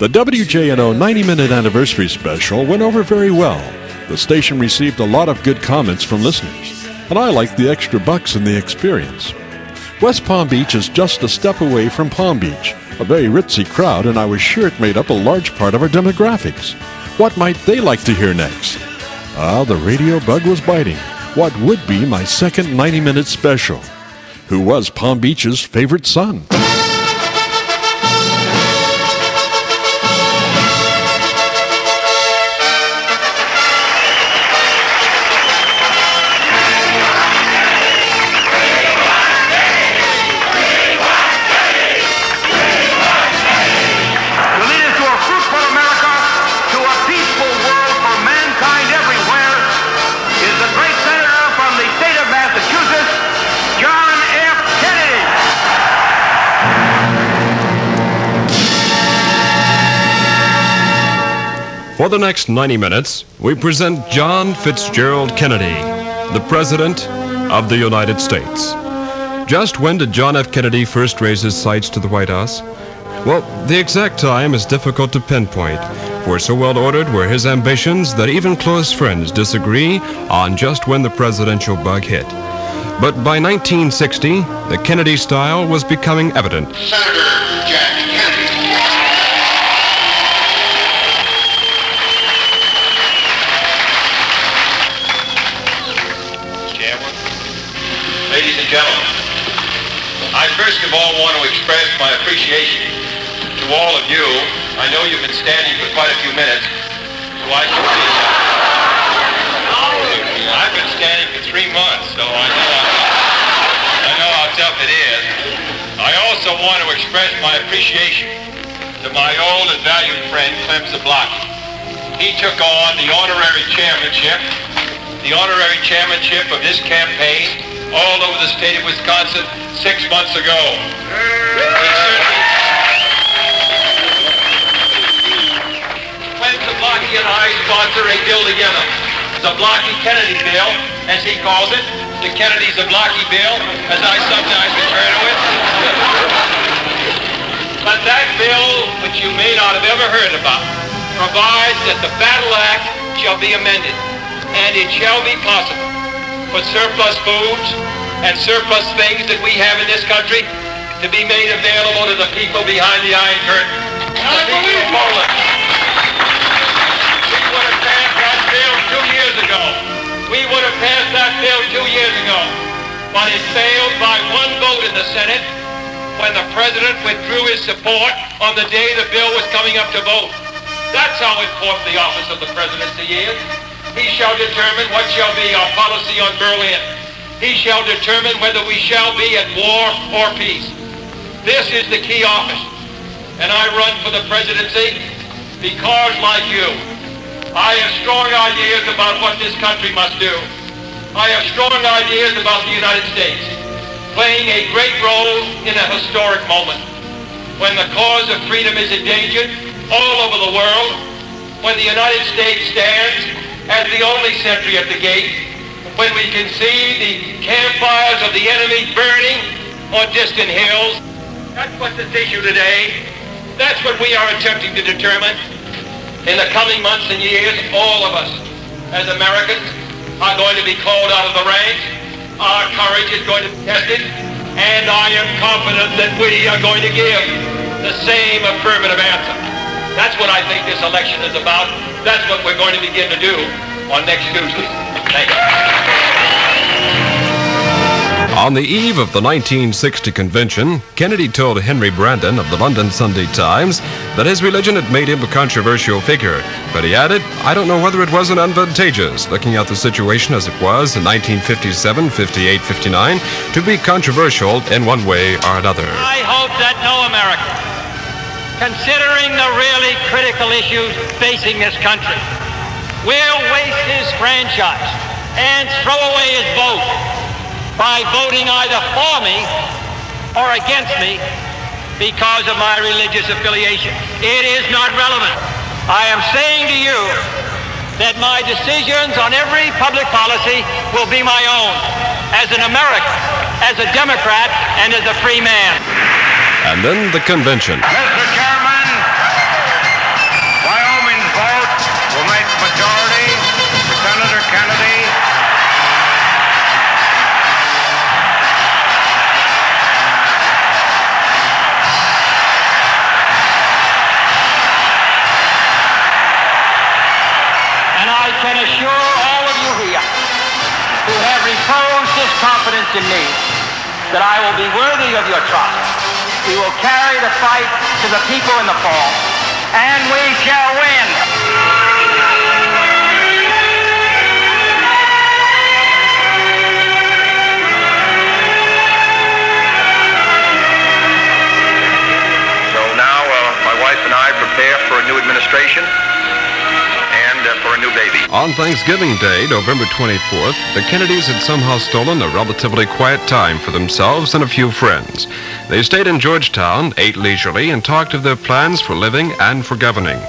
The WJNO 90-minute anniversary special went over very well. The station received a lot of good comments from listeners, and I liked the extra bucks and the experience. West Palm Beach is just a step away from Palm Beach, a very ritzy crowd, and I was sure it made up a large part of our demographics. What might they like to hear next? The radio bug was biting. What would be my second 90-minute special? Who was Palm Beach's favorite son? For the next 90 minutes, we present John Fitzgerald Kennedy, the President of the United States. Just when did John F. Kennedy first raise his sights to the White House? Well, the exact time is difficult to pinpoint, for so well ordered were his ambitions that even close friends disagree on just when the presidential bug hit. But by 1960, the Kennedy style was becoming evident. Senator Jack Kennedy. Ladies and gentlemen, I first of all want to express my appreciation to all of you. I know you've been standing for quite a few minutes, so I can see you. I've been standing for 3 months, so I know how tough it is. I also want to express my appreciation to my old and valued friend, Clem Zablocki. He took on the honorary chairmanship of this campaign all over the state of Wisconsin 6 months ago. When Zablocki and I sponsor a bill together, Zablocki-Kennedy bill, as he calls it, the Kennedy-Zablocki bill, as I sometimes refer to it. But that bill, which you may not have ever heard about, provides that the Battle Act shall be amended, and it shall be possible for surplus foods and surplus things that we have in this country to be made available to the people behind the Iron Curtain. The people of Poland. We would have passed that bill 2 years ago. But it failed by 1 vote in the Senate when the President withdrew his support on the day the bill was coming up to vote. That's how important the office of the presidency is. He shall determine what shall be our policy on Berlin. He shall determine whether we shall be at war or peace. This is the key office. And I run for the presidency because, like you, I have strong ideas about what this country must do. I have strong ideas about the United States playing a great role in a historic moment when the cause of freedom is endangered all over the world, when the United States stands as the only sentry at the gate, when we can see the campfires of the enemy burning on distant hills. That's what's at issue today. That's what we are attempting to determine. In the coming months and years, all of us as Americans are going to be called out of the ranks. Our courage is going to be tested, and I am confident that we are going to give the same affirmative answer. That's what I think this election is about. That's what we're going to begin to do on next Tuesday. Thank you. On the eve of the 1960 convention, Kennedy told Henry Brandon of the London Sunday Times that his religion had made him a controversial figure. But he added, I don't know whether it wasn't advantageous, looking at the situation as it was in 1957, 58, 59, to be controversial in one way or another. I hope that no American, considering the really critical issues facing this country, will waste his franchise and throw away his vote by voting either for me or against me because of my religious affiliation. It is not relevant. I am saying to you that my decisions on every public policy will be my own as an American, as a Democrat, and as a free man. And then the convention. Mr. Chairman, can assure all of you here who have reposed this confidence in me that I will be worthy of your trust. We will carry the fight to the people in the fall, and we shall win. My wife and I prepare for a new administration and for a new baby. On Thanksgiving Day, November 24th, the Kennedys had somehow stolen a relatively quiet time for themselves and a few friends. They stayed in Georgetown, ate leisurely, and talked of their plans for living and for governing.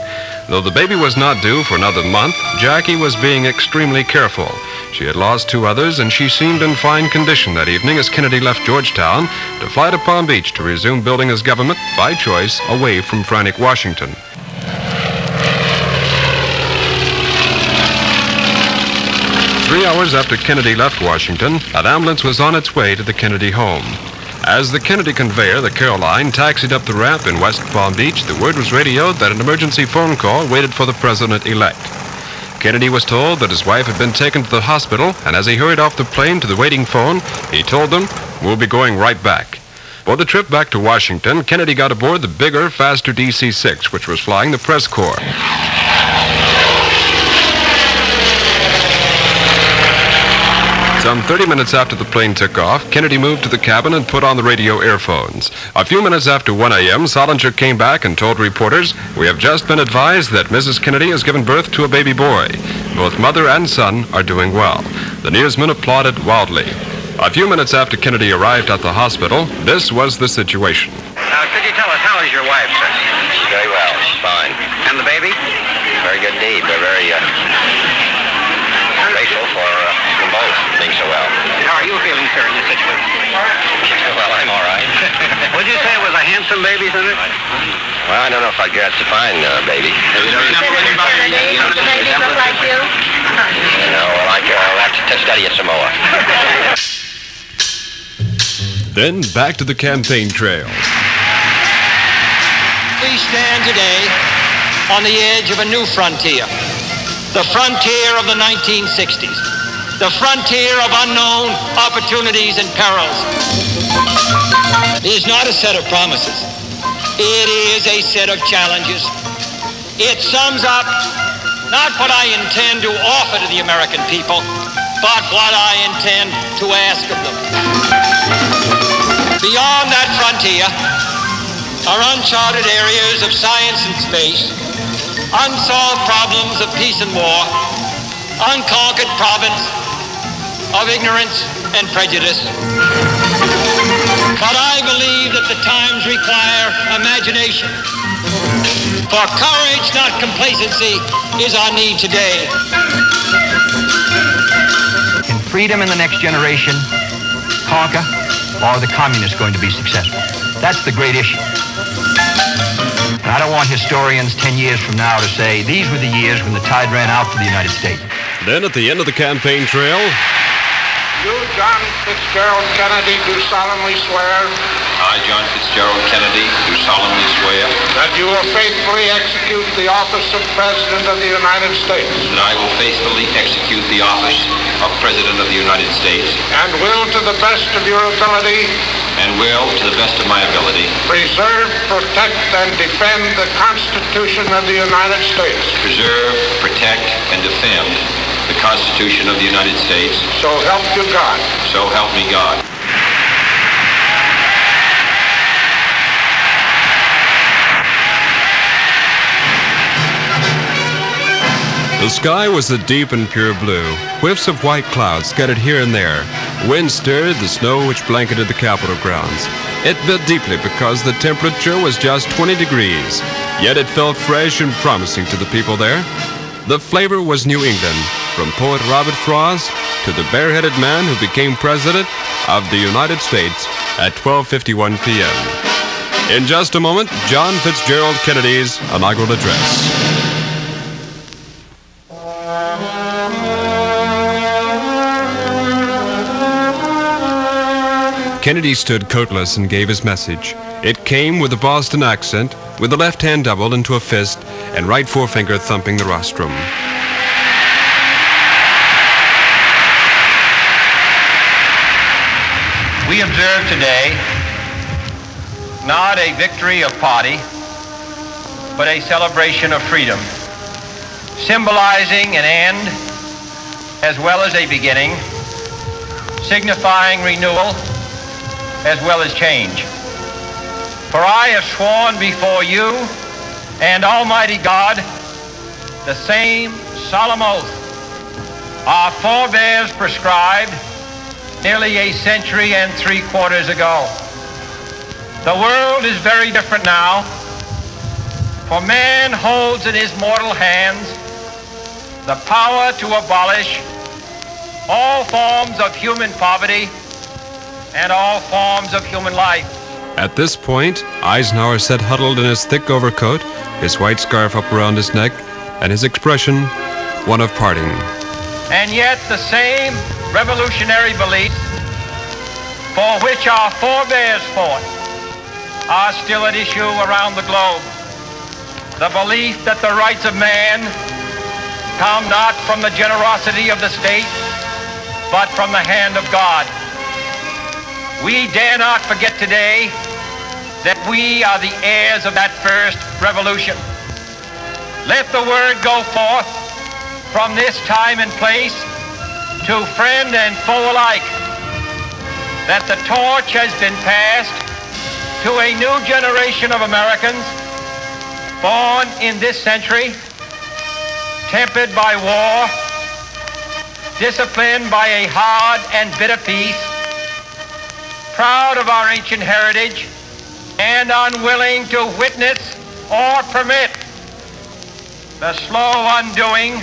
Though the baby was not due for another month, Jackie was being extremely careful. She had lost 2 others, and she seemed in fine condition that evening as Kennedy left Georgetown to fly to Palm Beach to resume building his government, by choice, away from frantic Washington. Three hours after Kennedy left Washington, an ambulance was on its way to the Kennedy home. As the Kennedy conveyor, the Caroline, taxied up the ramp in West Palm Beach, the word was radioed that an emergency phone call waited for the president-elect. Kennedy was told that his wife had been taken to the hospital, and as he hurried off the plane to the waiting phone, he told them, "We'll be going right back." For the trip back to Washington, Kennedy got aboard the bigger, faster DC-6, which was flying the press corps. Some 30 minutes after the plane took off, Kennedy moved to the cabin and put on the radio earphones. A few minutes after 1 a.m., Solinger came back and told reporters, "We have just been advised that Mrs. Kennedy has given birth to a baby boy. Both mother and son are doing well." The newsmen applauded wildly. A few minutes after Kennedy arrived at the hospital, this was the situation. Could you tell us, how is your wife, sir? Very well, fine. And the baby? Very good indeed. We're very grateful for them both being so well. How are you feeling, sir, in this situation? Well, I'm all right. Would you say it was a handsome baby, Senator? Well, I don't know if I'd get to find a baby. Does the baby look like you? No, well, I'll have to study it some more. Then back to the campaign trail. We stand today on the edge of a new frontier. The frontier of the 1960s. The frontier of unknown opportunities and perils. It is not a set of promises. It is a set of challenges. It sums up not what I intend to offer to the American people, but what I intend to ask of them. Beyond that frontier are uncharted areas of science and space, unsolved problems of peace and war, unconquered province of ignorance and prejudice. But I believe that the times require imagination. For courage, not complacency, is our need today. Can freedom in the next generation conquer, or are the communists going to be successful? That's the great issue. And I don't want historians 10 years from now to say, these were the years when the tide ran out for the United States. Then at the end of the campaign trail, You, John Fitzgerald Kennedy, do solemnly swear I, John Fitzgerald Kennedy, do solemnly swear that you will faithfully execute the office of President of the United States that I will faithfully execute the office of President of the United States and will, to the best of your ability, and will, to the best of my ability, preserve, protect, and defend the Constitution of the United States. preserve, protect, and defend the Constitution of the United States. So help you God. So help me God. the sky was a deep and pure blue. Whiffs of white clouds scattered here and there. Wind stirred the snow which blanketed the Capitol grounds. It bit deeply because the temperature was just 20 degrees, yet it felt fresh and promising to the people there. The flavor was New England, from poet Robert Frost to the bareheaded man who became President of the United States at 12:51 p.m. In just a moment, John Fitzgerald Kennedy's inaugural address. Kennedy stood coatless and gave his message. It came with a Boston accent, with the left hand doubled into a fist and right forefinger thumping the rostrum. We observe today not a victory of party, but a celebration of freedom, symbolizing an end as well as a beginning, signifying renewal as well as change. For I have sworn before you and Almighty God the same solemn oath our forebears prescribed nearly a century and 3/4 ago. The world is very different now, for man holds in his mortal hands the power to abolish all forms of human poverty and all forms of human life. At this point, Eisenhower sat huddled in his thick overcoat, his white scarf up around his neck, and his expression one of parting. And yet the same revolutionary beliefs for which our forebears fought are still at issue around the globe. The belief that the rights of man come not from the generosity of the state, but from the hand of God. We dare not forget today that we are the heirs of that first revolution. Let the word go forth from this time and place to friend and foe alike that the torch has been passed to a new generation of Americans born in this century, tempered by war, disciplined by a hard and bitter peace, proud of our ancient heritage, and unwilling to witness or permit the slow undoing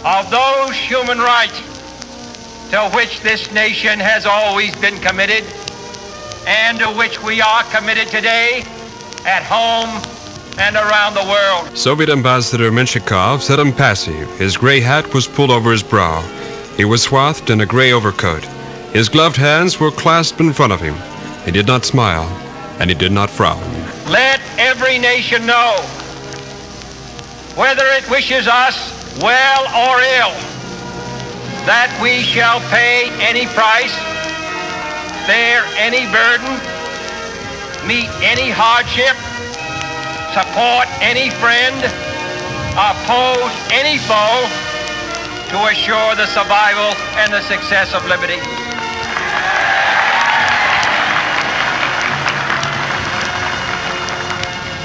of those human rights to which this nation has always been committed and to which we are committed today at home and around the world. Soviet Ambassador Menshikov sat impassive. His gray hat was pulled over his brow. He was swathed in a gray overcoat. His gloved hands were clasped in front of him. He did not smile, and he did not frown. Let every nation know, whether it wishes us well or ill, that we shall pay any price, bear any burden, meet any hardship, support any friend, oppose any foe to assure the survival and the success of liberty.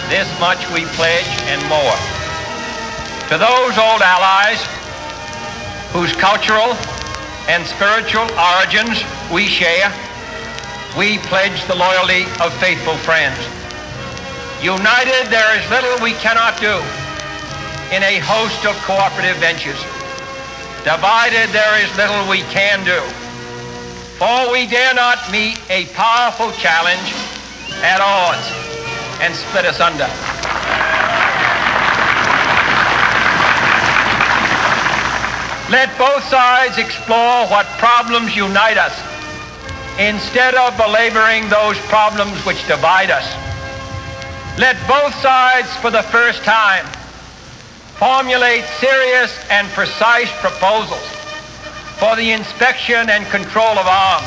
This much we pledge and more. To those old allies whose cultural and spiritual origins we share, we pledge the loyalty of faithful friends. United, there is little we cannot do in a host of cooperative ventures. Divided, there is little we can do, for we dare not meet a powerful challenge at odds and split asunder. Let both sides explore what problems unite us instead of belaboring those problems which divide us. Let both sides, for the first time, formulate serious and precise proposals for the inspection and control of arms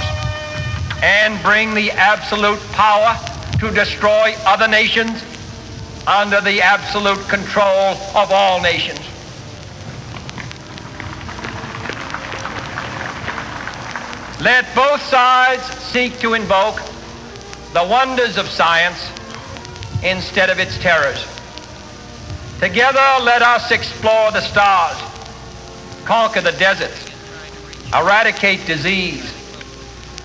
and bring the absolute power to destroy other nations under the absolute control of all nations. Let both sides seek to invoke the wonders of science instead of its terrors. Together, let us explore the stars, conquer the deserts, eradicate disease,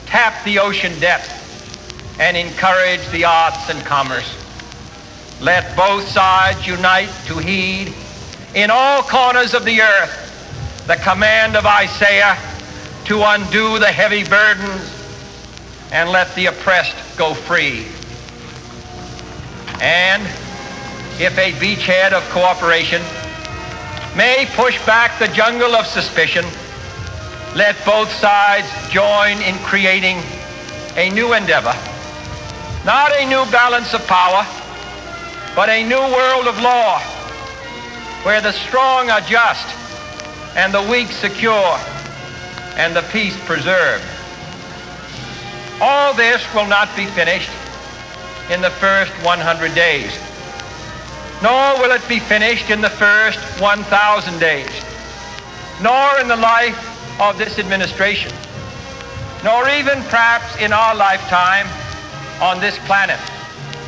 tap the ocean depth, and encourage the arts and commerce. Let both sides unite to heed in all corners of the earth the command of Isaiah to undo the heavy burdens and let the oppressed go free. And if a beachhead of cooperation may push back the jungle of suspicion, let both sides join in creating a new endeavor, not a new balance of power, but a new world of law, where the strong are just and the weak secure and the peace preserved. All this will not be finished in the first 100 days, nor will it be finished in the first 1,000 days, nor in the life of this administration, nor even perhaps in our lifetime on this planet.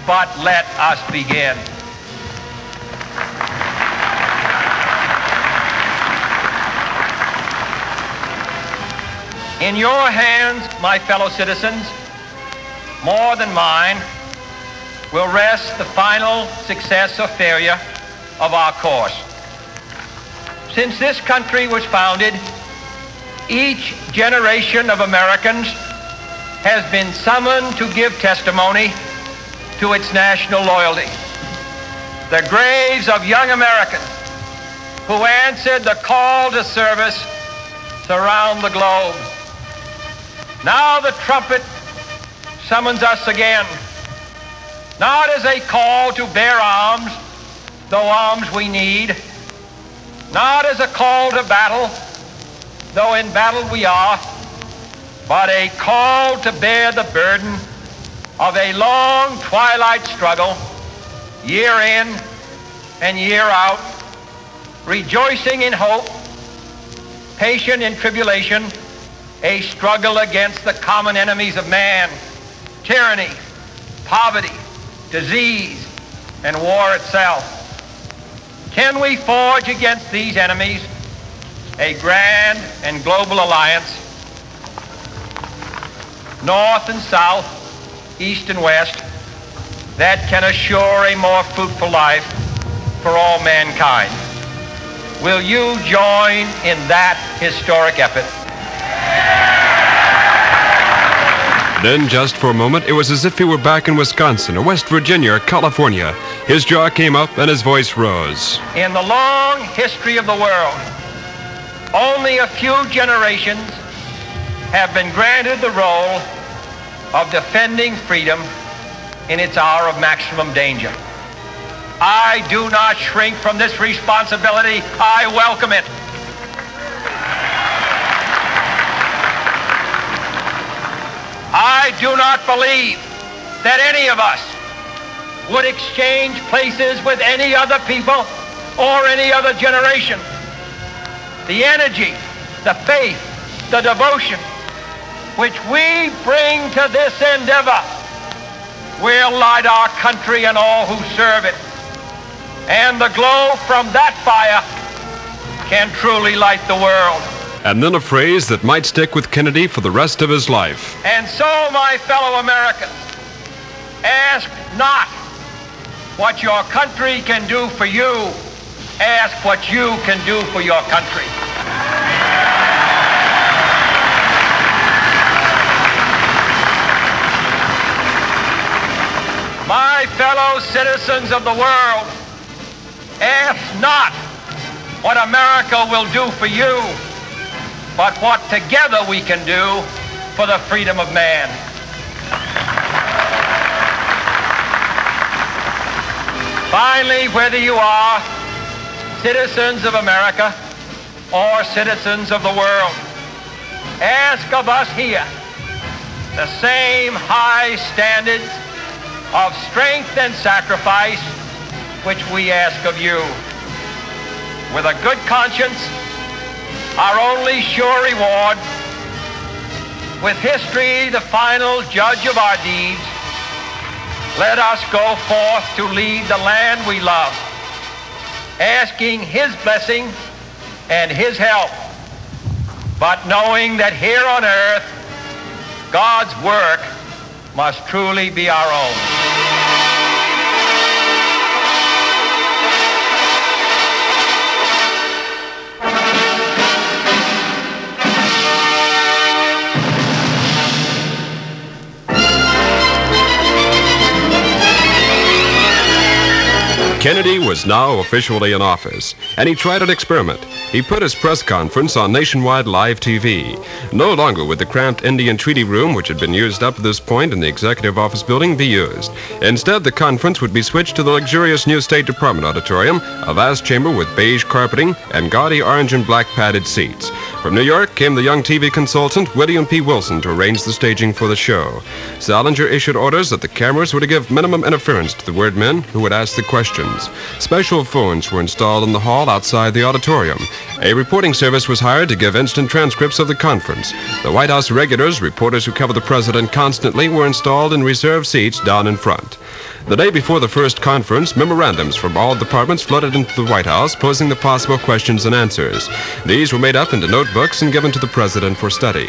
But let us begin. In your hands, my fellow citizens, more than mine, will rest the final success or failure of our course. Since this country was founded, each generation of Americans has been summoned to give testimony to its national loyalty. The graves of young Americans who answered the call to service surround the globe. Now the trumpet summons us again, not as a call to bear arms, though arms we need, not as a call to battle, though in battle we are, but a call to bear the burden of a long twilight struggle, year in and year out, rejoicing in hope, patient in tribulation, a struggle against the common enemies of man, tyranny, poverty, disease, and war itself. Can we forge against these enemies a grand and global alliance, north and south, east and west, that can assure a more fruitful life for all mankind? Will you join in that historic effort? Then, just for a moment, it was as if he were back in Wisconsin or West Virginia or California. His jaw came up and his voice rose. In the long history of the world, only a few generations have been granted the role of defending freedom in its hour of maximum danger. I do not shrink from this responsibility. I welcome it. I do not believe that any of us would exchange places with any other people or any other generation. The energy, the faith, the devotion which we bring to this endeavor will light our country and all who serve it. And the glow from that fire can truly light the world. And then a phrase that might stick with Kennedy for the rest of his life. And so, my fellow Americans, ask not what your country can do for you. Ask what you can do for your country. My fellow citizens of the world, ask not what America will do for you, but what together we can do for the freedom of man. Finally, whether you are citizens of America or citizens of the world, ask of us here the same high standards of strength and sacrifice which we ask of you. With a good conscience, our only sure reward, with history the final judge of our deeds, let us go forth to lead the land we love, asking his blessing and his help, but knowing that here on earth, God's work must truly be our own. Kennedy was now officially in office, and he tried an experiment. He put his press conference on nationwide live TV. No longer would the cramped Indian Treaty Room, which had been used up to this point in the Executive Office building, be used. Instead, the conference would be switched to the luxurious new State Department auditorium, a vast chamber with beige carpeting and gaudy orange and black padded seats. From New York came the young TV consultant William P. Wilson to arrange the staging for the show. Salinger issued orders that the cameras were to give minimum interference to the word men who would ask the questions. Special phones were installed in the hall outside the auditorium. A reporting service was hired to give instant transcripts of the conference. The White House regulars, reporters who cover the president constantly, were installed in reserved seats down in front. The day before the first conference, memorandums from all departments flooded into the White House, posing the possible questions and answers. These were made up into notebooks and given to the president for study.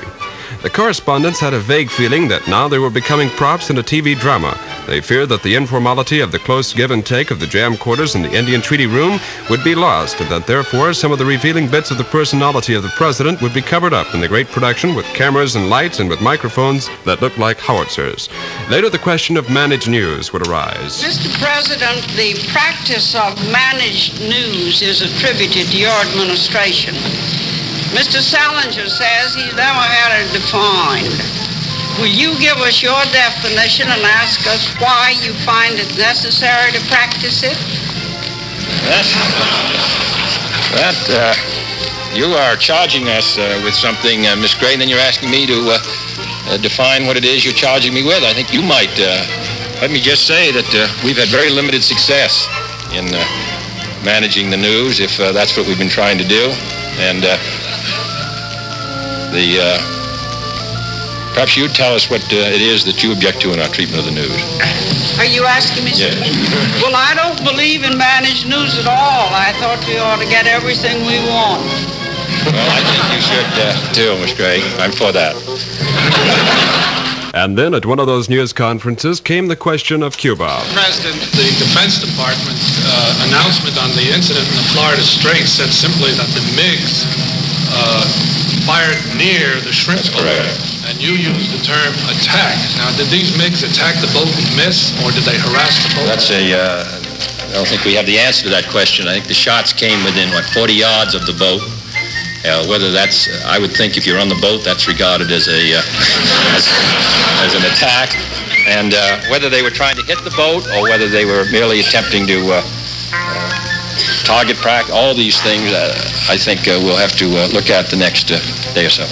The correspondents had a vague feeling that now they were becoming props in a TV drama. They feared that the informality of the close give and take of the jam quarters in the Indian Treaty Room would be lost, and that therefore some of the revealing bits of the personality of the president would be covered up in the great production with cameras and lights and with microphones that looked like howitzers. Later, the question of managed news would arise. Mr. President, the practice of managed news is attributed to your administration. Mr. Salinger says he's never had it defined. Will you give us your definition and ask us why you find it necessary to practice it? You are charging us with something, Miss Gray, and then you're asking me to define what it is you're charging me with. I think you might. Let me just say that we've had very limited success in managing the news, if that's what we've been trying to do. And perhaps you tell us what it is that you object to in our treatment of the news. Are you asking me? Yes. Well, I don't believe in managed news at all. I thought we ought to get everything we want. Well, I think you should too, Miss Gray. I'm for that. And then at one of those news conferences came the question of Cuba. President, the Defense Department announcement on the incident in the Florida Straits said simply that the MiGs fired near the shrimp boat, and you used the term attack. Now, did these MiGs attack the boat and miss, or did they harass the boat? I don't think we have the answer to that question. I think the shots came within, 40 yards of the boat. Whether that's, I would think if you're on the boat, that's regarded as an attack. And whether they were trying to hit the boat or whether they were merely attempting to target practice, all these things, I think we'll have to look at the next day or so.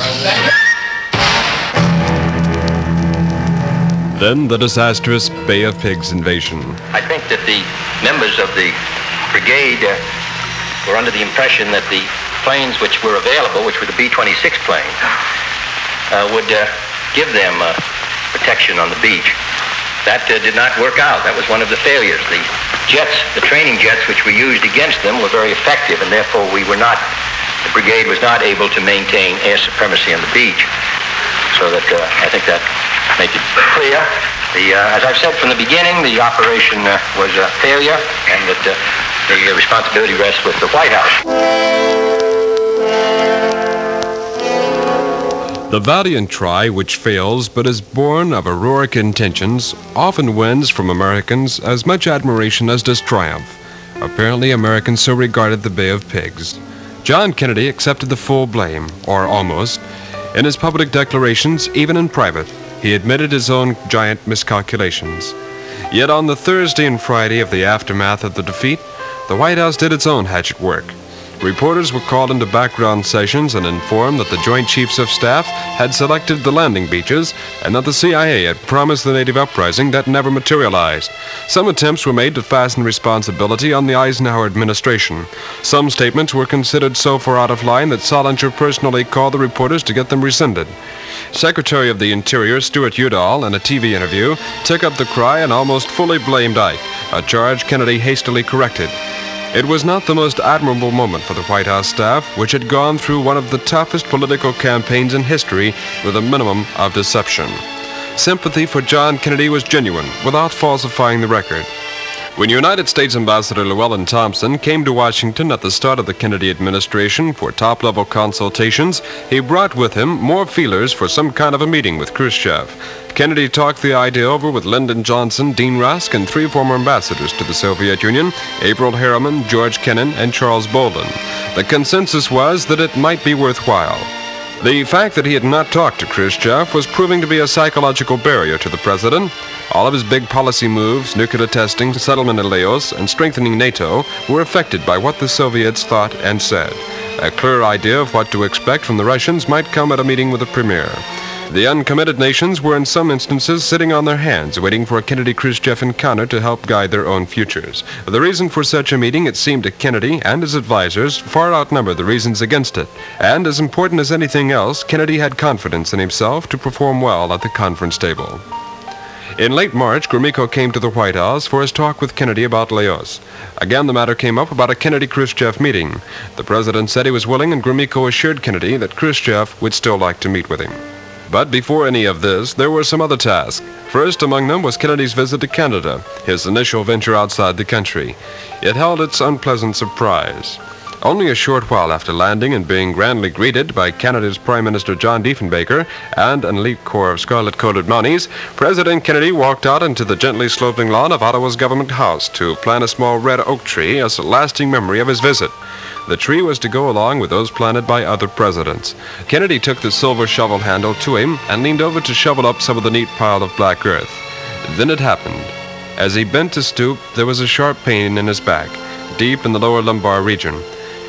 Then the disastrous Bay of Pigs invasion. I think that the members of the brigade were under the impression that the planes which were available, which were the B-26 planes, would give them protection on the beach. That did not work out. That was one of the failures. The jets, the training jets which we used against them were very effective, and therefore the brigade was not able to maintain air supremacy on the beach. So that I think that makes it clear. As I've said from the beginning, the operation was a failure, and that the responsibility rests with the White House. The valiant try which fails but is born of heroic intentions often wins from Americans as much admiration as does triumph. Apparently Americans so regarded the Bay of Pigs. John Kennedy accepted the full blame, or almost. In his public declarations, even in private, he admitted his own giant miscalculations. Yet on the Thursday and Friday of the aftermath of the defeat, the White House did its own hatchet work. Reporters were called into background sessions and informed that the Joint Chiefs of Staff had selected the landing beaches and that the CIA had promised the native uprising that never materialized. Some attempts were made to fasten responsibility on the Eisenhower administration. Some statements were considered so far out of line that Salinger personally called the reporters to get them rescinded. Secretary of the Interior Stuart Udall, in a TV interview, took up the cry and almost fully blamed Ike, a charge Kennedy hastily corrected. It was not the most admirable moment for the White House staff, which had gone through one of the toughest political campaigns in history with a minimum of deception. Sympathy for John Kennedy was genuine, without falsifying the record. When United States Ambassador Llewellyn Thompson came to Washington at the start of the Kennedy administration for top-level consultations, he brought with him more feelers for some kind of a meeting with Khrushchev. Kennedy talked the idea over with Lyndon Johnson, Dean Rusk, and 3 former ambassadors to the Soviet Union, Averell Harriman, George Kennan, and Charles Bolden. The consensus was that it might be worthwhile. The fact that he had not talked to Khrushchev was proving to be a psychological barrier to the president. All of his big policy moves, nuclear testing, settlement in Laos, and strengthening NATO, were affected by what the Soviets thought and said. A clear idea of what to expect from the Russians might come at a meeting with the Premier. The uncommitted nations were in some instances sitting on their hands, waiting for a Kennedy-Khrushchev encounter to help guide their own futures. The reason for such a meeting, it seemed to Kennedy and his advisors, far outnumbered the reasons against it. And as important as anything else, Kennedy had confidence in himself to perform well at the conference table. In late March, Gromyko came to the White House for his talk with Kennedy about Laos. Again, the matter came up about a Kennedy-Khrushchev meeting. The president said he was willing, and Gromyko assured Kennedy that Khrushchev would still like to meet with him. But before any of this, there were some other tasks. First among them was Kennedy's visit to Canada, his initial venture outside the country. It held its unpleasant surprise. Only a short while after landing and being grandly greeted by Canada's Prime Minister John Diefenbaker and an elite corps of scarlet-coated Mounties, President Kennedy walked out into the gently sloping lawn of Ottawa's Government House to plant a small red oak tree as a lasting memory of his visit. The tree was to go along with those planted by other presidents. Kennedy took the silver shovel handle to him and leaned over to shovel up some of the neat pile of black earth. Then it happened. As he bent to stoop, there was a sharp pain in his back, deep in the lower lumbar region.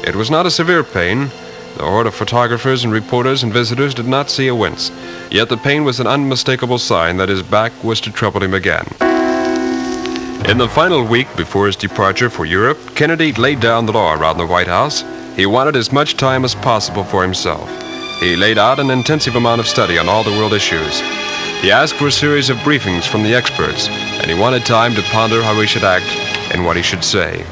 It was not a severe pain. The horde of photographers and reporters and visitors did not see a wince. Yet the pain was an unmistakable sign that his back was to trouble him again. In the final week before his departure for Europe, Kennedy laid down the law around the White House. He wanted as much time as possible for himself. He laid out an intensive amount of study on all the world issues. He asked for a series of briefings from the experts, and he wanted time to ponder how he should act and what he should say.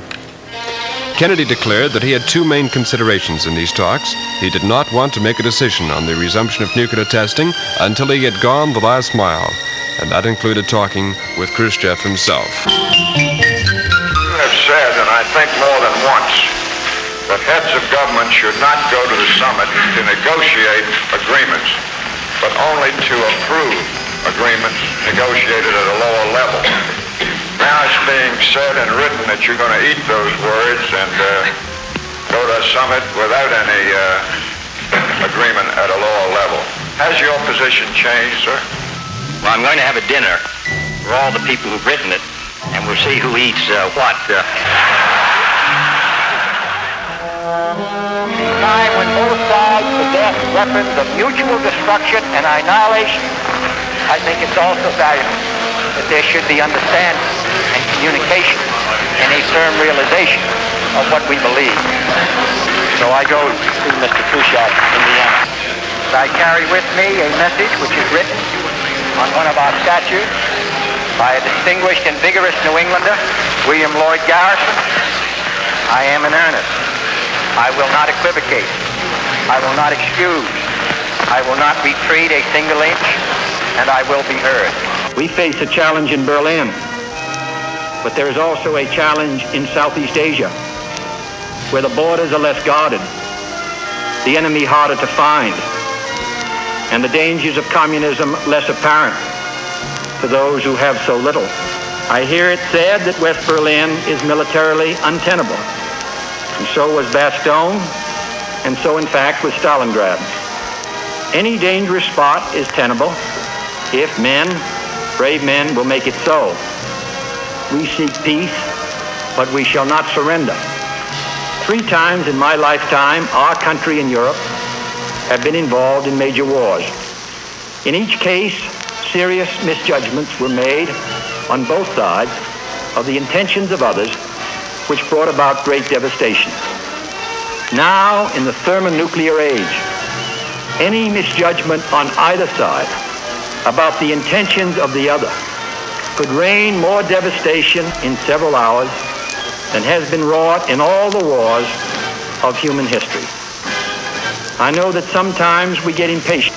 Kennedy declared that he had two main considerations in these talks. He did not want to make a decision on the resumption of nuclear testing until he had gone the last mile, and that included talking with Khrushchev himself. You have said, and I think more than once, that heads of government should not go to the summit to negotiate agreements, but only to approve agreements negotiated at a lower level. Now it's being said and written that you're going to eat those words and go to a summit without any agreement at a lower level. Has your position changed, sir? Well, I'm going to have a dinner for all the people who've written it, and we'll see who eats what. A time when both sides possess weapons of mutual destruction and annihilation, I think it's also valuable that there should be understanding and communication and a firm realization of what we believe. So I go to Mr. Khrushchev in Vienna. I carry with me a message which is written on one of our statues by a distinguished and vigorous New Englander, William Lloyd Garrison. I am in earnest. I will not equivocate. I will not excuse. I will not retreat a single inch, and I will be heard. We face a challenge in Berlin, but there is also a challenge in Southeast Asia, where the borders are less guarded, the enemy harder to find, and the dangers of communism less apparent to those who have so little. I hear it said that West Berlin is militarily untenable, and so was Bastogne, and so in fact was Stalingrad. Any dangerous spot is tenable if brave men will make it so. We seek peace, but we shall not surrender. 3 times in my lifetime, our country and Europe have been involved in major wars. In each case, serious misjudgments were made on both sides of the intentions of others, which brought about great devastation. Now, in the thermonuclear age, any misjudgment on either side about the intentions of the other could rain more devastation in several hours than has been wrought in all the wars of human history. I know that sometimes we get impatient.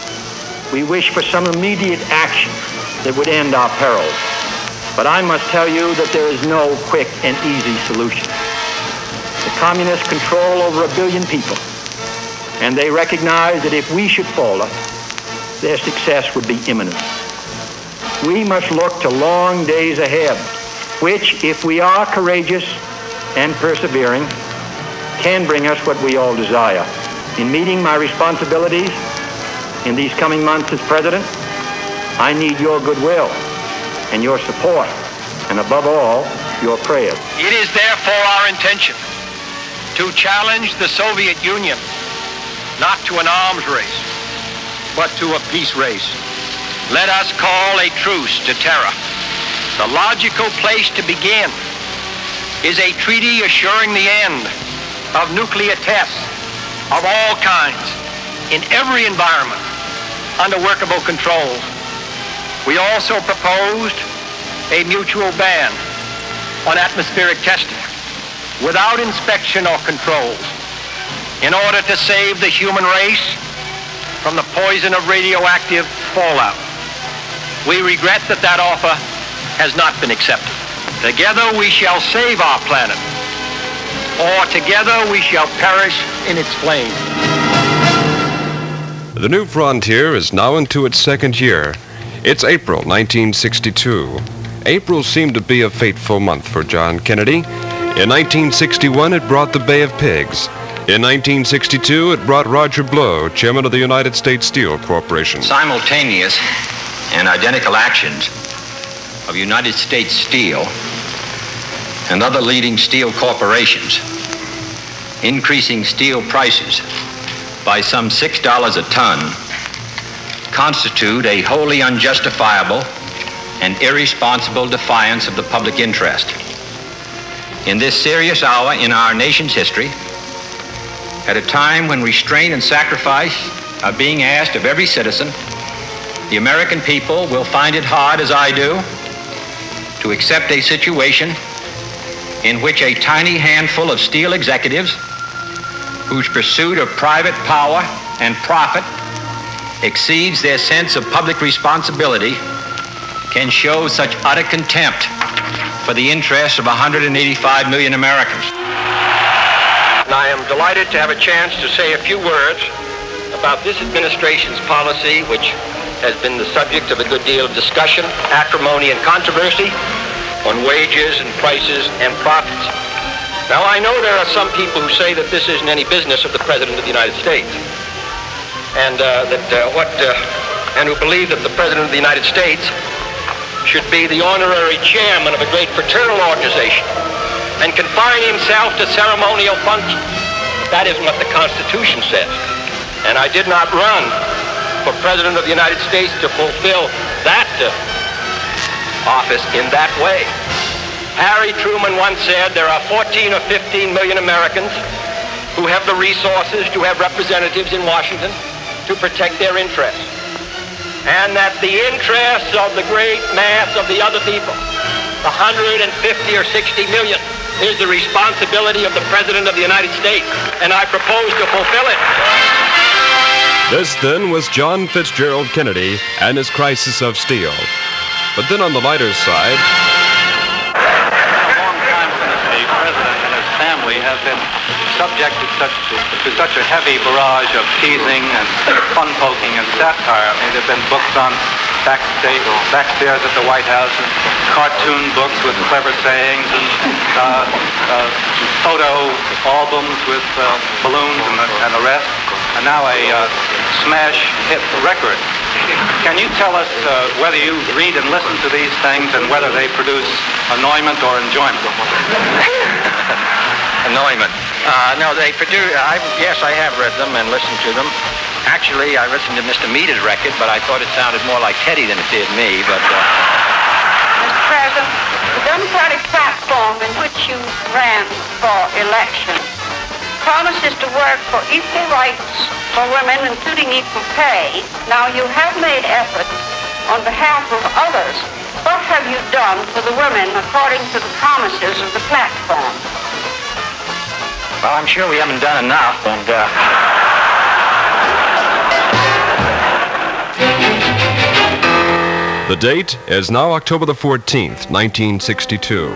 We wish for some immediate action that would end our perils. But I must tell you that there is no quick and easy solution. The communists control over 1 billion people, and they recognize that if we should fall, their success would be imminent. We must look to long days ahead, which, if we are courageous and persevering, can bring us what we all desire. In meeting my responsibilities in these coming months as president, I need your goodwill and your support, and above all, your prayers. It is therefore our intention to challenge the Soviet Union, not to an arms race, but to a peace race. Let us call a truce to terror. The logical place to begin is a treaty assuring the end of nuclear tests of all kinds in every environment under workable controls. We also proposed a mutual ban on atmospheric testing without inspection or controls in order to save the human race from the poison of radioactive fallout. We regret that that offer has not been accepted. Together we shall save our planet, or together we shall perish in its flames. The new frontier is now into its second year. It's April 1962. April seemed to be a fateful month for John Kennedy. In 1961, it brought the Bay of Pigs. In 1962, it brought Roger Blow, chairman of the United States Steel Corporation. Simultaneous and identical actions of United States Steel and other leading steel corporations, increasing steel prices by some $6 a ton, constitute a wholly unjustifiable and irresponsible defiance of the public interest. In this serious hour in our nation's history, at a time when restraint and sacrifice are being asked of every citizen, the American people will find it hard, as I do, to accept a situation in which a tiny handful of steel executives whose pursuit of private power and profit exceeds their sense of public responsibility can show such utter contempt for the interests of 185 million Americans. I am delighted to have a chance to say a few words about this administration's policy, which has been the subject of a good deal of discussion, acrimony, and controversy on wages and prices and profits. Now, I know there are some people who say that this isn't any business of the President of the United States, and who believe that the President of the United States should be the honorary chairman of a great fraternal organization and confine himself to ceremonial functions. That isn't what the Constitution says. And I did not run for President of the United States to fulfill that office in that way. Harry Truman once said there are 14 or 15 million Americans who have the resources to have representatives in Washington to protect their interests. And that the interests of the great mass of the other people, the 150 or 60 million, is the responsibility of the President of the United States, and I propose to fulfill it. This, then, was John Fitzgerald Kennedy and his crisis of steel. But then on the lighter side, a long time since the President and his family have been subjected to such a heavy barrage of teasing and fun-poking and satire. I mean, there have been books on backstairs at the White House, and cartoon books with clever sayings, and photo albums with balloons and the rest, and now a smash hit record. Can you tell us whether you read and listen to these things and whether they produce annoyment or enjoyment? Annoyment. No, they produce, yes, I have read them and listened to them. Actually, I listened to Mr. Meader's record, but I thought it sounded more like Teddy than it did me, but... Mr. President, the Democratic platform in which you ran for election promises to work for equal rights for women, including equal pay. Now, you have made efforts on behalf of others. What have you done for the women according to the promises of the platform? Well, I'm sure we haven't done enough, and... The date is now October the 14th, 1962.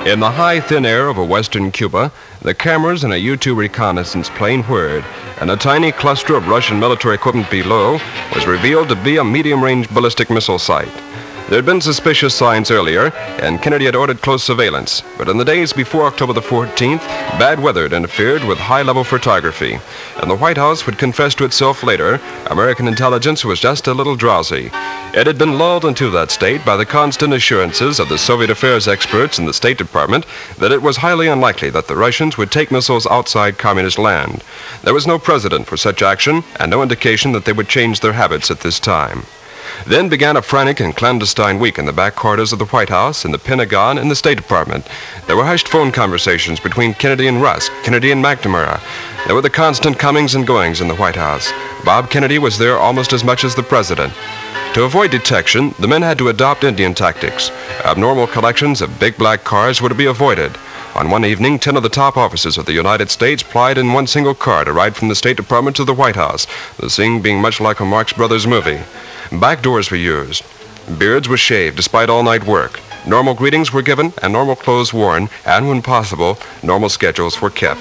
In the high, thin air over western Cuba, the cameras in a U-2 reconnaissance plane whirred, and a tiny cluster of Russian military equipment below was revealed to be a medium-range ballistic missile site. There had been suspicious signs earlier, and Kennedy had ordered close surveillance. But in the days before October the 14th, bad weather had interfered with high-level photography. And the White House would confess to itself later, American intelligence was just a little drowsy. It had been lulled into that state by the constant assurances of the Soviet affairs experts in the State Department that it was highly unlikely that the Russians would take missiles outside communist land. There was no precedent for such action, and no indication that they would change their habits at this time. Then began a frantic and clandestine week in the back quarters of the White House, in the Pentagon, and the State Department. There were hushed phone conversations between Kennedy and Rusk, Kennedy and McNamara. There were the constant comings and goings in the White House. Bob Kennedy was there almost as much as the president. To avoid detection, the men had to adopt Indian tactics. Abnormal collections of big black cars were to be avoided. On one evening, 10 of the top officers of the United States plied in one single car to ride from the State Department to the White House, the scene being much like a Marx Brothers movie. Back doors were used. Beards were shaved despite all-night work. Normal greetings were given and normal clothes worn, and when possible, normal schedules were kept.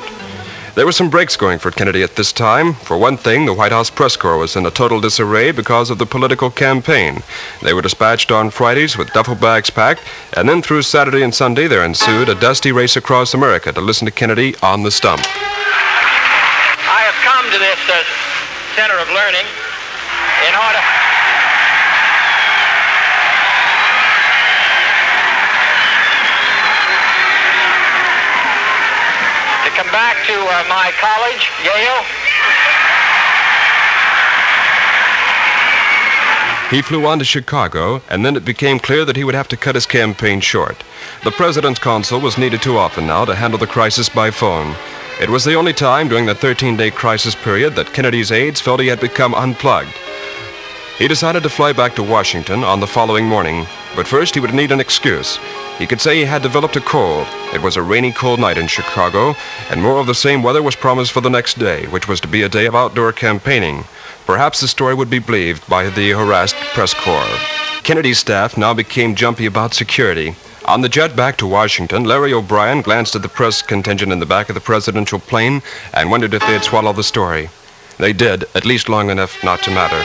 There were some breaks going for Kennedy at this time. For one thing, the White House press corps was in a total disarray because of the political campaign. They were dispatched on Fridays with duffel bags packed, and then through Saturday and Sunday there ensued a dusty race across America to listen to Kennedy on the stump. I have come to this center of learning in order to come back to my college, Yale. He flew on to Chicago, and then it became clear that he would have to cut his campaign short. The president's consul was needed too often now to handle the crisis by phone. It was the only time during the 13-day crisis period that Kennedy's aides felt he had become unplugged. He decided to fly back to Washington on the following morning, but first he would need an excuse. He could say he had developed a cold. It was a rainy, cold night in Chicago, and more of the same weather was promised for the next day, which was to be a day of outdoor campaigning. Perhaps the story would be believed by the harassed press corps. Kennedy's staff now became jumpy about security. On the jet back to Washington, Larry O'Brien glanced at the press contingent in the back of the presidential plane and wondered if they had swallowed the story. They did, at least long enough not to matter.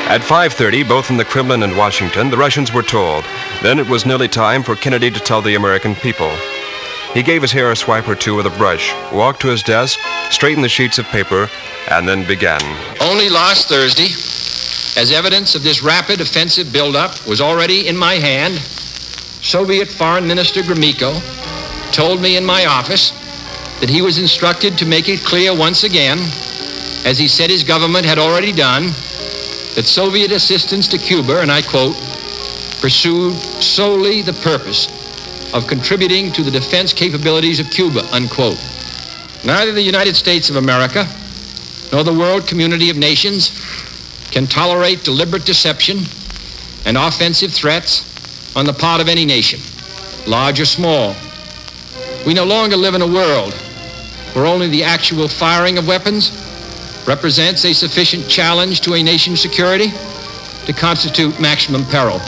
At 5:30, both in the Kremlin and Washington, the Russians were told. Then it was nearly time for Kennedy to tell the American people. He gave his hair a swipe or two with a brush, walked to his desk, straightened the sheets of paper, and then began. Only last Thursday, as evidence of this rapid offensive buildup was already in my hand, Soviet Foreign Minister Gromyko told me in my office that he was instructed to make it clear once again, as he said his government had already done, that Soviet assistance to Cuba, and I quote, pursued solely the purpose of contributing to the defense capabilities of Cuba, unquote. Neither the United States of America nor the world community of nations can tolerate deliberate deception and offensive threats on the part of any nation, large or small. We no longer live in a world where only the actual firing of weapons represents a sufficient challenge to a nation's security to constitute maximum peril.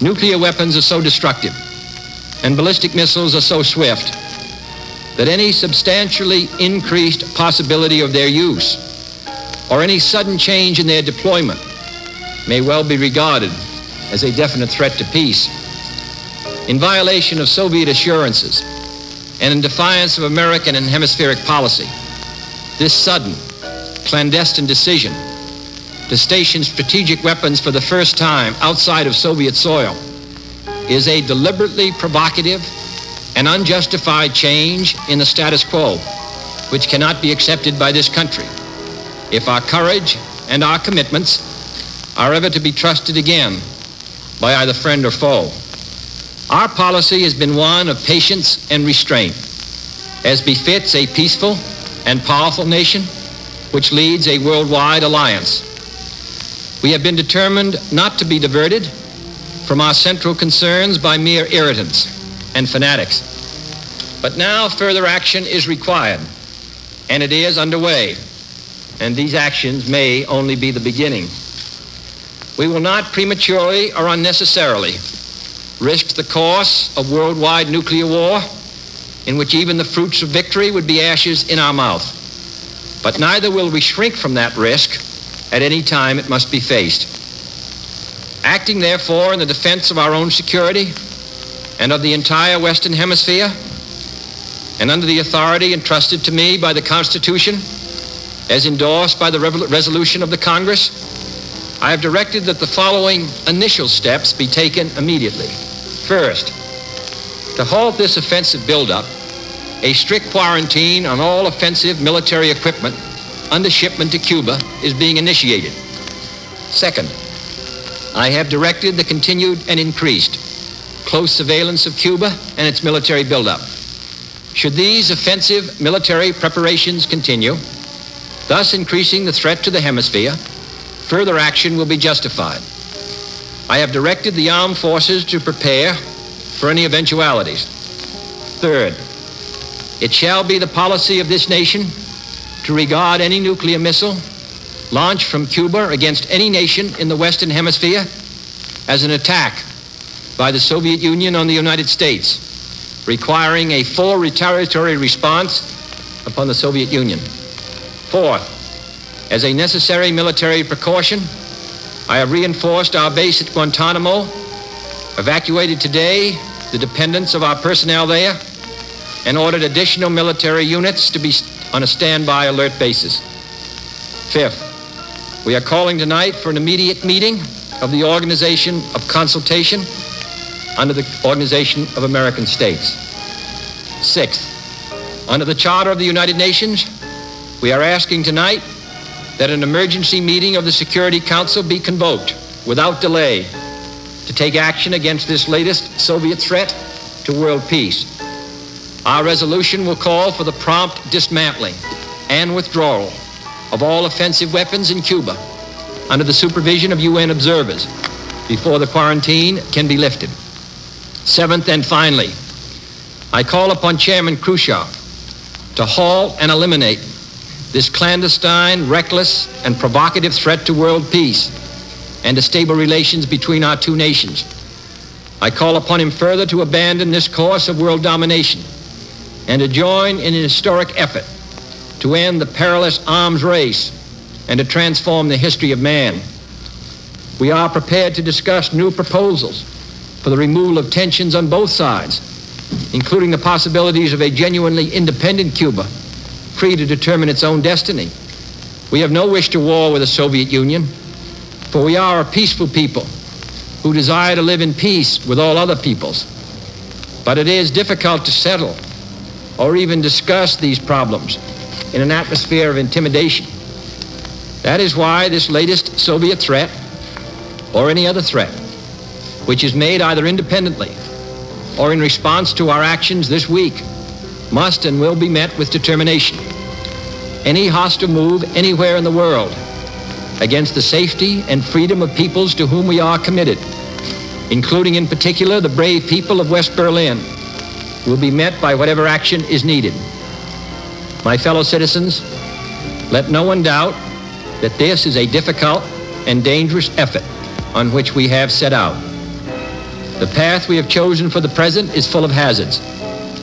Nuclear weapons are so destructive and ballistic missiles are so swift that any substantially increased possibility of their use or any sudden change in their deployment may well be regarded as a definite threat to peace. In violation of Soviet assurances and in defiance of American and hemispheric policy, this sudden, clandestine decision to station strategic weapons for the first time outside of Soviet soil is a deliberately provocative and unjustified change in the status quo, which cannot be accepted by this country if our courage and our commitments are ever to be trusted again by either friend or foe. Our policy has been one of patience and restraint, as befits a peaceful and powerful nation which leads a worldwide alliance. We have been determined not to be diverted from our central concerns by mere irritants and fanatics. But now further action is required, and it is underway, and these actions may only be the beginning. We will not prematurely or unnecessarily risk the course of worldwide nuclear war, in which even the fruits of victory would be ashes in our mouth. But neither will we shrink from that risk at any time it must be faced. Acting, therefore, in the defense of our own security and of the entire Western Hemisphere, and under the authority entrusted to me by the Constitution, as endorsed by the resolution of the Congress, I have directed that the following initial steps be taken immediately. First, to halt this offensive buildup, a strict quarantine on all offensive military equipment under shipment to Cuba is being initiated. Second, I have directed the continued and increased close surveillance of Cuba and its military buildup. Should these offensive military preparations continue, thus increasing the threat to the hemisphere, further action will be justified. I have directed the armed forces to prepare for any eventualities. Third, it shall be the policy of this nation to regard any nuclear missile launched from Cuba against any nation in the Western Hemisphere as an attack by the Soviet Union on the United States, requiring a full retaliatory response upon the Soviet Union. Fourth, as a necessary military precaution, I have reinforced our base at Guantanamo, evacuated today the dependents of our personnel there, and ordered additional military units to be on a standby alert basis. Fifth, we are calling tonight for an immediate meeting of the Organization of Consultation under the Organization of American States. Sixth, under the Charter of the United Nations, we are asking tonight that an emergency meeting of the Security Council be convoked without delay to take action against this latest Soviet threat to world peace. Our resolution will call for the prompt dismantling and withdrawal of all offensive weapons in Cuba under the supervision of UN observers before the quarantine can be lifted. Seventh and finally, I call upon Chairman Khrushchev to halt and eliminate this clandestine, reckless, and provocative threat to world peace and to stable relations between our two nations. I call upon him further to abandon this course of world domination and to join in an historic effort to end the perilous arms race and to transform the history of man. We are prepared to discuss new proposals for the removal of tensions on both sides, including the possibilities of a genuinely independent Cuba, free to determine its own destiny. We have no wish to war with the Soviet Union, for we are a peaceful people who desire to live in peace with all other peoples. But it is difficult to settle or even discuss these problems in an atmosphere of intimidation. That is why this latest Soviet threat, or any other threat, which is made either independently or in response to our actions this week, must and will be met with determination. Any hostile move anywhere in the world against the safety and freedom of peoples to whom we are committed, including in particular the brave people of West Berlin, will be met by whatever action is needed. My fellow citizens, let no one doubt that this is a difficult and dangerous effort on which we have set out. The path we have chosen for the present is full of hazards,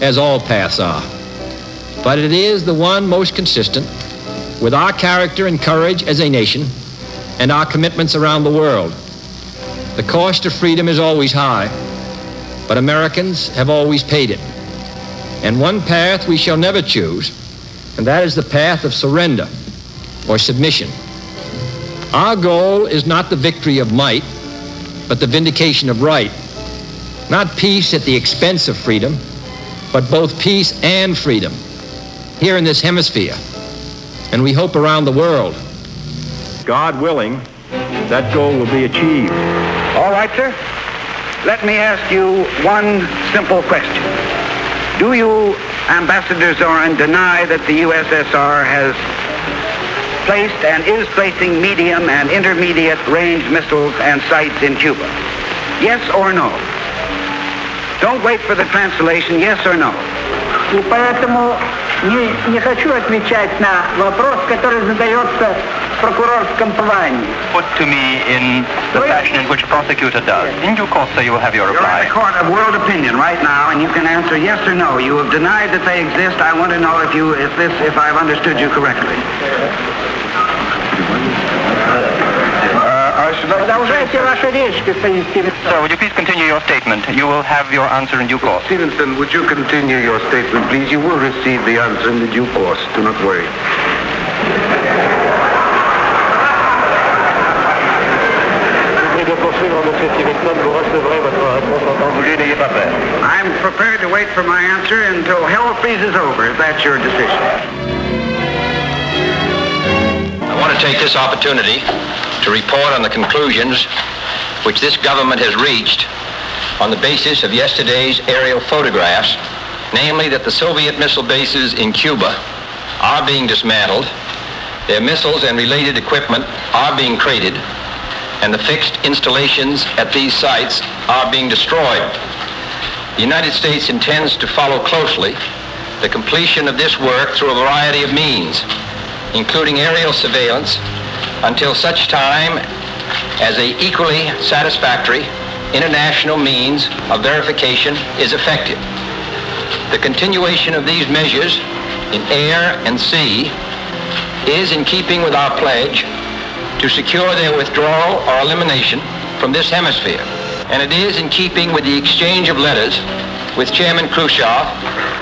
as all paths are. But it is the one most consistent with our character and courage as a nation and our commitments around the world. The cost of freedom is always high, but Americans have always paid it. And one path we shall never choose, and that is the path of surrender or submission. Our goal is not the victory of might, but the vindication of right. Not peace at the expense of freedom, but both peace and freedom here in this hemisphere, and we hope around the world. God willing, that goal will be achieved. All right, sir. Let me ask you one simple question. Do you, Ambassador Zorin, deny that the USSR has placed and is placing medium and intermediate range missiles and sights in Cuba? Yes or no? Don't wait for the translation, yes or no? И поэтому не хочу отвечать на вопрос, который задается в прокурорском плане. Put to me in the fashion in which a prosecutor does. In due course, sir, you will have your You're reply. in a court of world opinion right now, and you can answer yes or no. You have denied that they exist. I want to know if I've understood you correctly. I should like to say Делайте вашу речь, господин Стивенсон. Sir, would you please continue your statement? You will have your answer in due course. Stevenson, would you continue your statement, please? You will receive the answer in the due course. Do not worry. I'm prepared to wait for my answer until hell freezes over, if that's your decision. I want to take this opportunity to report on the conclusions which this government has reached on the basis of yesterday's aerial photographs, namely that the Soviet missile bases in Cuba are being dismantled, their missiles and related equipment are being crated, and the fixed installations at these sites are being destroyed. The United States intends to follow closely the completion of this work through a variety of means, including aerial surveillance, until such time as an equally satisfactory international means of verification is effective. The continuation of these measures in air and sea is in keeping with our pledge to secure their withdrawal or elimination from this hemisphere. And it is in keeping with the exchange of letters with Chairman Khrushchev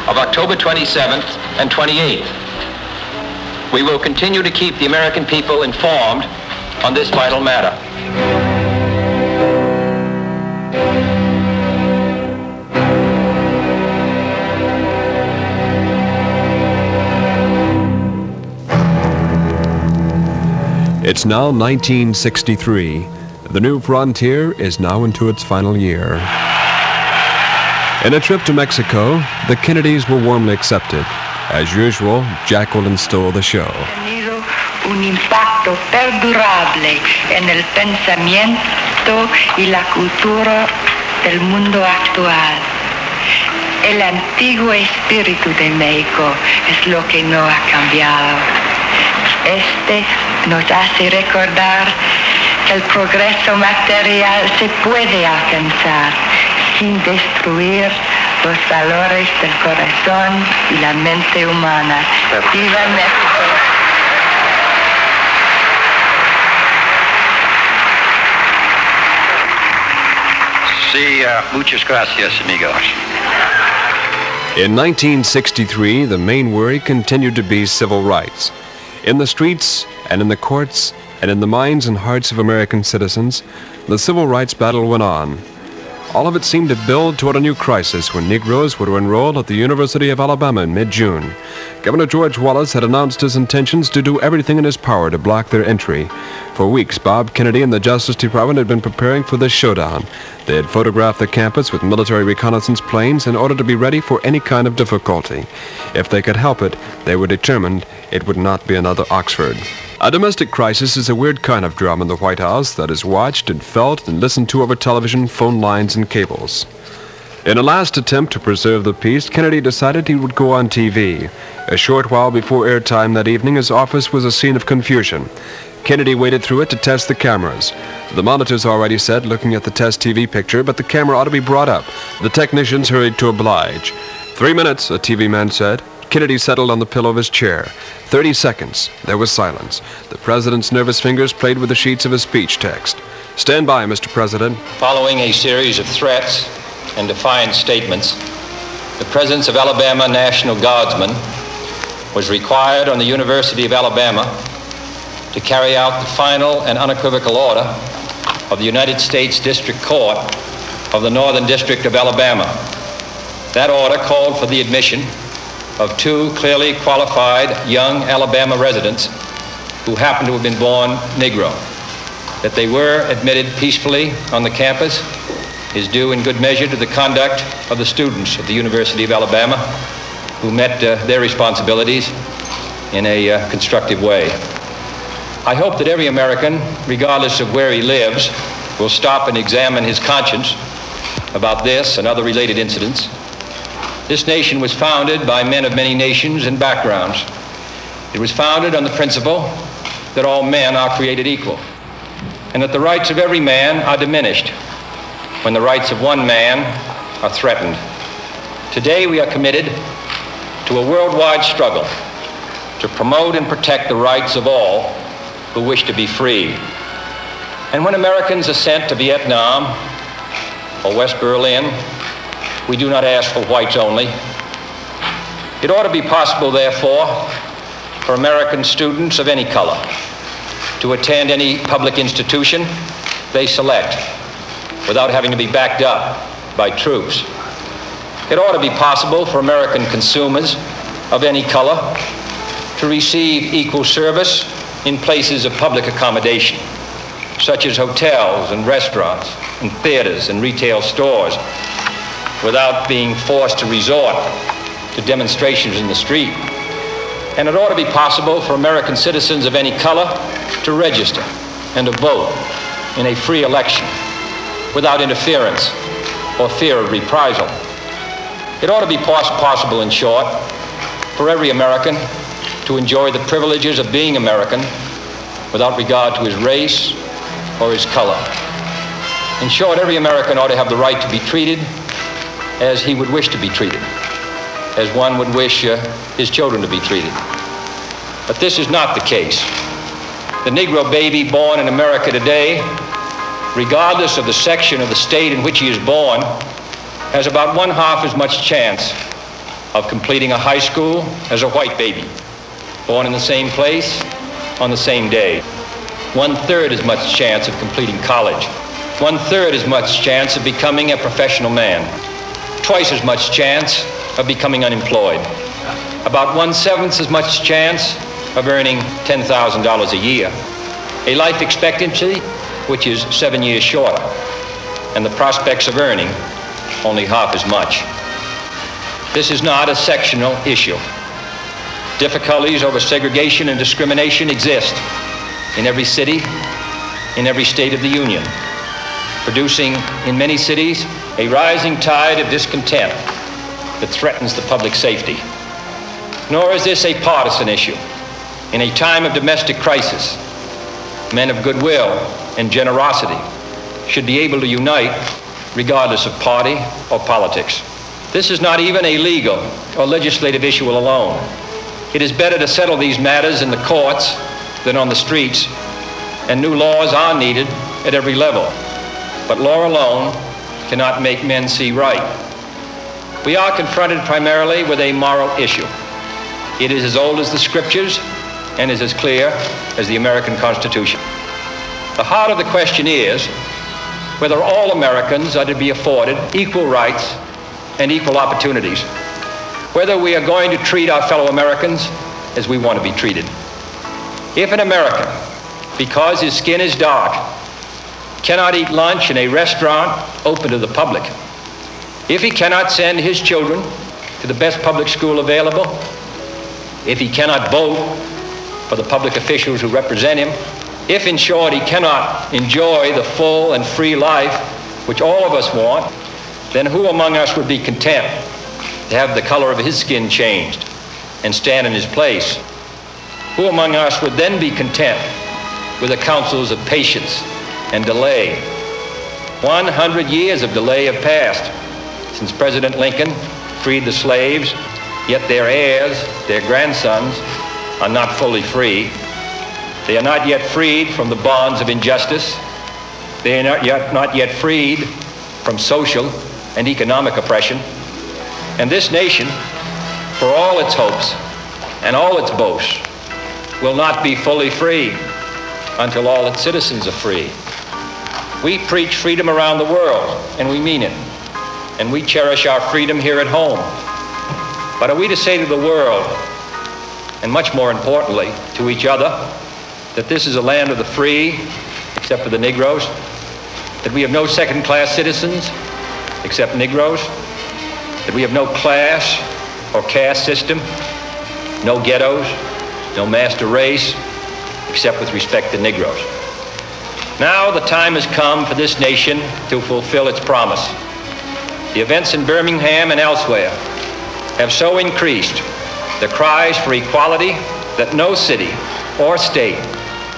of October 27th and 28th. We will continue to keep the American people informed on this vital matter. It's now 1963. The new frontier is now into its final year. In a trip to Mexico, the Kennedys were warmly accepted. As usual, Jack will install the show. Un impacto perdurable en el pensamiento y la cultura del mundo actual. El antiguo espíritu de México es lo que no ha cambiado. Este nos hace recordar que el progreso material se puede alcanzar sin destruir los valores del corazón y la mente humana. ¡Viva México! Sí, muchas gracias, amigos. In 1963, the main worry continued to be civil rights. In the streets and in the courts and in the minds and hearts of American citizens, the civil rights battle went on. All of it seemed to build toward a new crisis when Negroes were to enroll at the University of Alabama in mid-June. Governor George Wallace had announced his intentions to do everything in his power to block their entry. For weeks, Bob Kennedy and the Justice Department had been preparing for this showdown. They had photographed the campus with military reconnaissance planes in order to be ready for any kind of difficulty. If they could help it, they were determined it would not be another Oxford. A domestic crisis is a weird kind of drama in the White House that is watched and felt and listened to over television, phone lines, and cables. In a last attempt to preserve the peace, Kennedy decided he would go on TV. A short while before airtime that evening, his office was a scene of confusion. Kennedy waded through it to test the cameras. The monitors already said, looking at the test TV picture, but the camera ought to be brought up. The technicians hurried to oblige. 3 minutes, a TV man said. Kennedy settled on the pillow of his chair. 30 seconds. There was silence. The president's nervous fingers played with the sheets of his speech text. Stand by, Mr. President. Following a series of threats and defiant statements, the presence of Alabama National Guardsmen was required on the University of Alabama to carry out the final and unequivocal order of the United States District Court of the Northern District of Alabama. That order called for the admission of 2 clearly qualified young Alabama residents who happened to have been born Negro. That they were admitted peacefully on the campus is due in good measure to the conduct of the students at the University of Alabama who met their responsibilities in a constructive way. I hope that every American, regardless of where he lives, will stop and examine his conscience about this and other related incidents. This nation was founded by men of many nations and backgrounds. It was founded on the principle that all men are created equal, and that the rights of every man are diminished when the rights of one man are threatened. Today we are committed to a worldwide struggle to promote and protect the rights of all who wish to be free. And when Americans are sent to Vietnam or West Berlin, we do not ask for whites only. It ought to be possible, therefore, for American students of any color to attend any public institution they select without having to be backed up by troops. It ought to be possible for American consumers of any color to receive equal service in places of public accommodation, such as hotels and restaurants and theaters and retail stores, without being forced to resort to demonstrations in the street. And it ought to be possible for American citizens of any color to register and to vote in a free election without interference or fear of reprisal. It ought to be possible, in short, for every American to enjoy the privileges of being American without regard to his race or his color. In short, every American ought to have the right to be treated as he would wish to be treated, as one would wish his children to be treated. But this is not the case. The Negro baby born in America today, regardless of the section of the state in which he is born, has about 1/2 as much chance of completing a high school as a white baby, born in the same place on the same day. 1/3 as much chance of completing college. 1/3 as much chance of becoming a professional man. Twice as much chance of becoming unemployed. About 1/7 as much chance of earning $10,000 a year. A life expectancy which is 7 years shorter, and the prospects of earning only half as much. This is not a sectional issue. Difficulties over segregation and discrimination exist in every city, in every state of the Union, producing in many cities a rising tide of discontent that threatens the public safety. Nor is this a partisan issue. In a time of domestic crisis, men of goodwill and generosity should be able to unite regardless of party or politics. This is not even a legal or legislative issue alone. It is better to settle these matters in the courts than on the streets, and new laws are needed at every level. But law alone cannot make men see right. We are confronted primarily with a moral issue. It is as old as the scriptures and is as clear as the American Constitution. The heart of the question is whether all Americans are to be afforded equal rights and equal opportunities, whether we are going to treat our fellow Americans as we want to be treated. If an American, because his skin is dark, cannot eat lunch in a restaurant open to the public, if he cannot send his children to the best public school available, if he cannot vote for the public officials who represent him, if, in short, he cannot enjoy the full and free life which all of us want, then who among us would be content to have the color of his skin changed and stand in his place? Who among us would then be content with the counsels of patience and delay? 100 years of delay have passed since President Lincoln freed the slaves, yet their heirs, their grandsons, are not fully free. They are not yet freed from the bonds of injustice. They are not yet freed from social and economic oppression. And this nation, for all its hopes and all its boasts, will not be fully free until all its citizens are free. We preach freedom around the world, and we mean it. And we cherish our freedom here at home. But are we to say to the world, and much more importantly, to each other, that this is a land of the free, except for the Negroes, that we have no second-class citizens, except Negroes, that we have no class or caste system, no ghettos, no master race, except with respect to Negroes. Now the time has come for this nation to fulfill its promise. The events in Birmingham and elsewhere have so increased the cries for equality that no city or state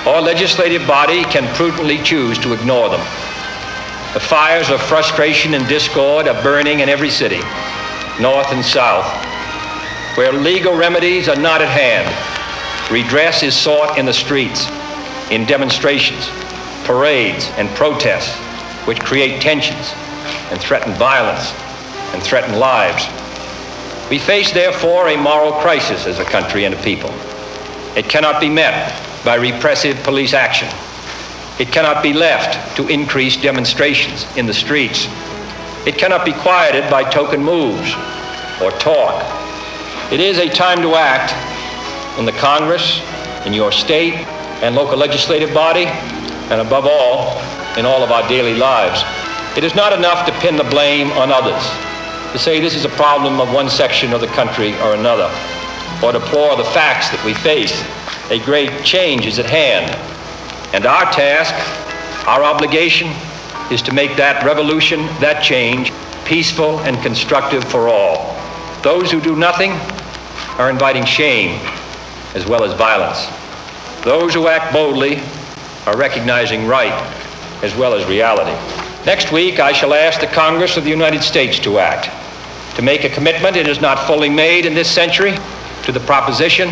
or legislative body can prudently choose to ignore them. The fires of frustration and discord are burning in every city, north and south. Where legal remedies are not at hand, redress is sought in the streets, in demonstrations, parades, and protests which create tensions and threaten violence and threaten lives. We face, therefore, a moral crisis as a country and a people. It cannot be met by repressive police action. It cannot be left to increase demonstrations in the streets. It cannot be quieted by token moves or talk. It is a time to act in the Congress, in your state and local legislative body, and above all, in all of our daily lives. It is not enough to pin the blame on others, to say this is a problem of one section of the country or another, or deplore the facts that we face. A great change is at hand, and our task, our obligation, is to make that revolution, that change, peaceful and constructive for all. Those who do nothing are inviting shame as well as violence. Those who act boldly are recognizing right as well as reality. Next week, I shall ask the Congress of the United States to act, to make a commitment it is not fully made in this century to the proposition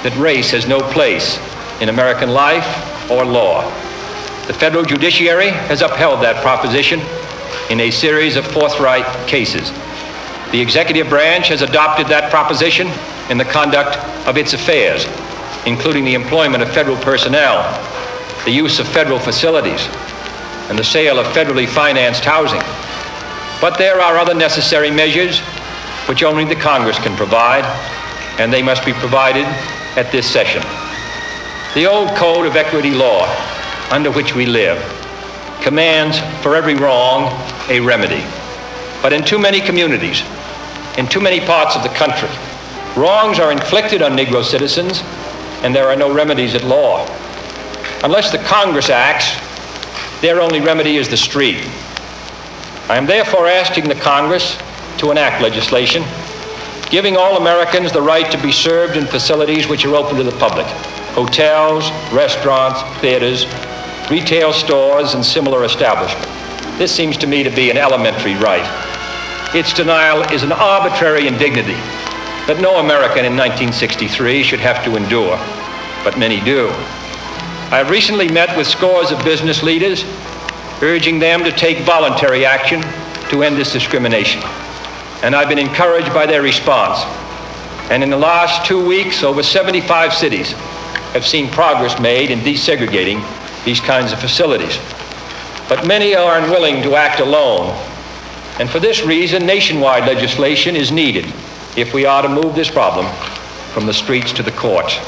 that race has no place in American life or law. The federal judiciary has upheld that proposition in a series of forthright cases. The executive branch has adopted that proposition in the conduct of its affairs, including the employment of federal personnel, the use of federal facilities, and the sale of federally financed housing. But there are other necessary measures which only the Congress can provide, and they must be provided at this session. The old code of equity law under which we live commands for every wrong a remedy. But in too many communities, in too many parts of the country, wrongs are inflicted on Negro citizens and there are no remedies at law. Unless the Congress acts, their only remedy is the street. I am therefore asking the Congress to enact legislation giving all Americans the right to be served in facilities which are open to the public: hotels, restaurants, theaters, retail stores, and similar establishments. This seems to me to be an elementary right. Its denial is an arbitrary indignity that no American in 1963 should have to endure, but many do. I have recently met with scores of business leaders, urging them to take voluntary action to end this discrimination. And I've been encouraged by their response. And in the last 2 weeks, over 75 cities have seen progress made in desegregating these kinds of facilities. But many are unwilling to act alone. And for this reason, nationwide legislation is needed if we are to move this problem from the streets to the courts.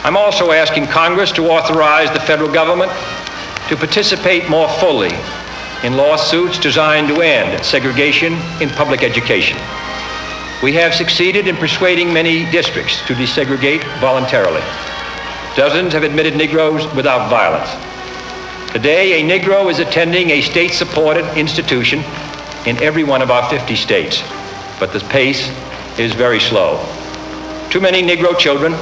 I'm also asking Congress to authorize the federal government to participate more fully in lawsuits designed to end segregation in public education. We have succeeded in persuading many districts to desegregate voluntarily. Dozens have admitted Negroes without violence. Today, a Negro is attending a state-supported institution in every one of our 50 states, but the pace is very slow. Too many Negro children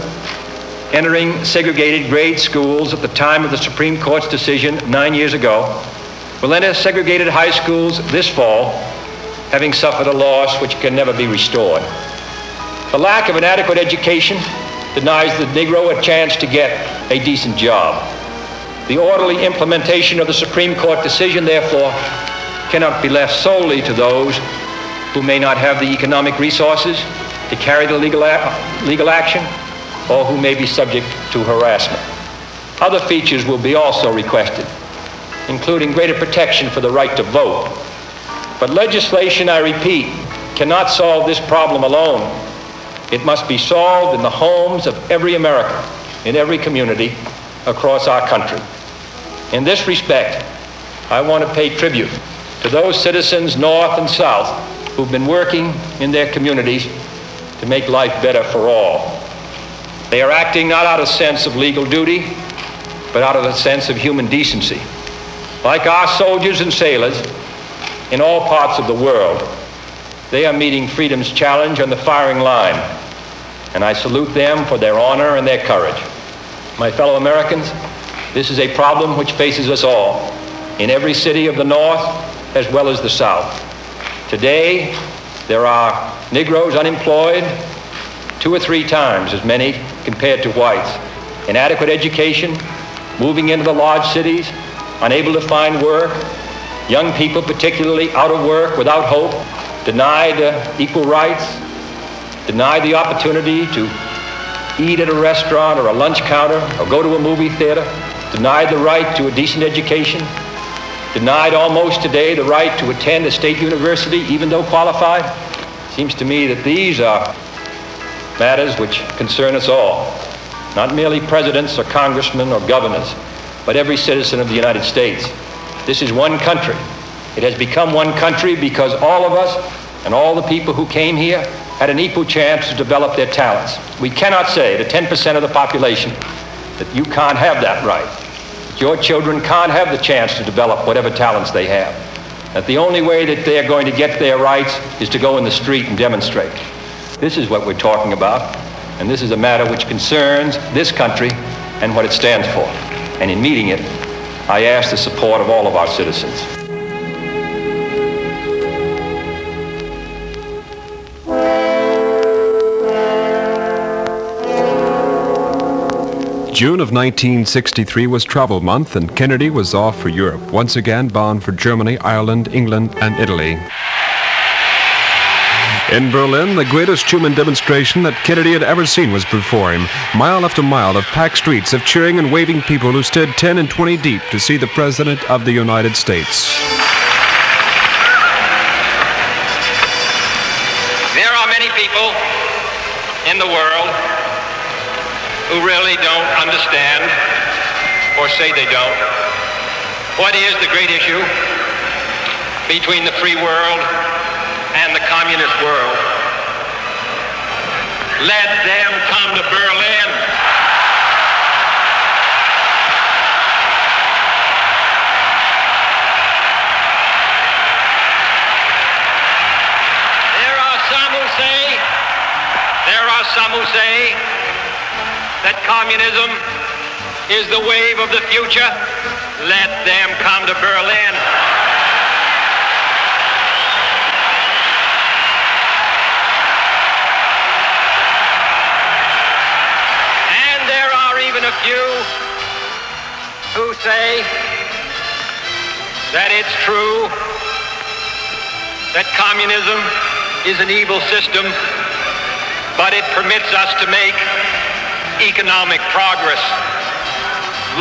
entering segregated grade schools at the time of the Supreme Court's decision 9 years ago will enter segregated high schools this fall, having suffered a loss which can never be restored. The lack of an adequate education denies the Negro a chance to get a decent job. The orderly implementation of the Supreme Court decision, therefore, cannot be left solely to those who may not have the economic resources to carry the legal action, or who may be subject to harassment. Other features will be also requested, including greater protection for the right to vote. But legislation, I repeat, cannot solve this problem alone. It must be solved in the homes of every American, in every community across our country. In this respect, I want to pay tribute to those citizens north and south who've been working in their communities to make life better for all. They are acting not out of a sense of legal duty, but out of a sense of human decency. Like our soldiers and sailors in all parts of the world, they are meeting freedom's challenge on the firing line, and I salute them for their honor and their courage. My fellow Americans, this is a problem which faces us all, in every city of the North as well as the South. Today, there are Negroes unemployed 2 or 3 times as many compared to whites, inadequate education, moving into the large cities, unable to find work, young people particularly out of work, without hope, denied equal rights, denied the opportunity to eat at a restaurant or a lunch counter or go to a movie theater, denied the right to a decent education, denied almost today the right to attend a state university even though qualified. Seems to me that these are matters which concern us all, not merely presidents or congressmen or governors, but every citizen of the United States. This is one country. It has become one country because all of us and all the people who came here had an equal chance to develop their talents. We cannot say to 10% of the population that you can't have that right, that your children can't have the chance to develop whatever talents they have, that the only way that they're going to get their rights is to go in the street and demonstrate. This is what we're talking about, and this is a matter which concerns this country and what it stands for. And in meeting it, I ask the support of all of our citizens. June of 1963 was travel month, and Kennedy was off for Europe, once again bound for Germany, Ireland, England, and Italy. In Berlin, the greatest human demonstration that Kennedy had ever seen was before him. Mile after mile of packed streets of cheering and waving people who stood 10 and 20 deep to see the President of the United States. There are many people in the world who really don't understand, or say they don't, what is the great issue between the free world and the communist world. Let them come to Berlin. There are some who say that communism is the wave of the future. Let them come to Berlin. And there are even a few who say that it's true that communism is an evil system, but it permits us to make economic progress.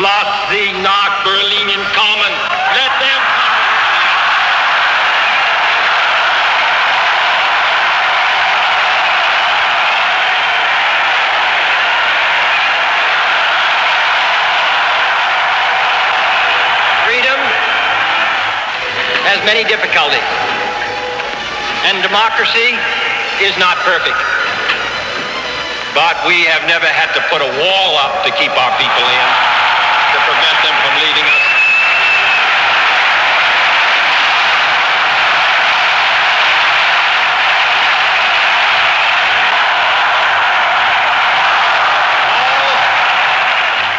Lass sie nach Berlin kommen. Let them come. Freedom has many difficulties, and democracy is not perfect. But we have never had to put a wall up to keep our people in, to prevent them from leaving us.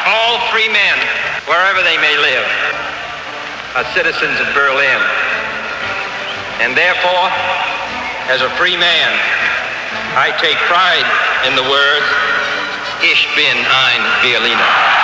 All free men, wherever they may live, are citizens of Berlin. And therefore, as a free man, I take pride in the words, Ich bin ein Berliner.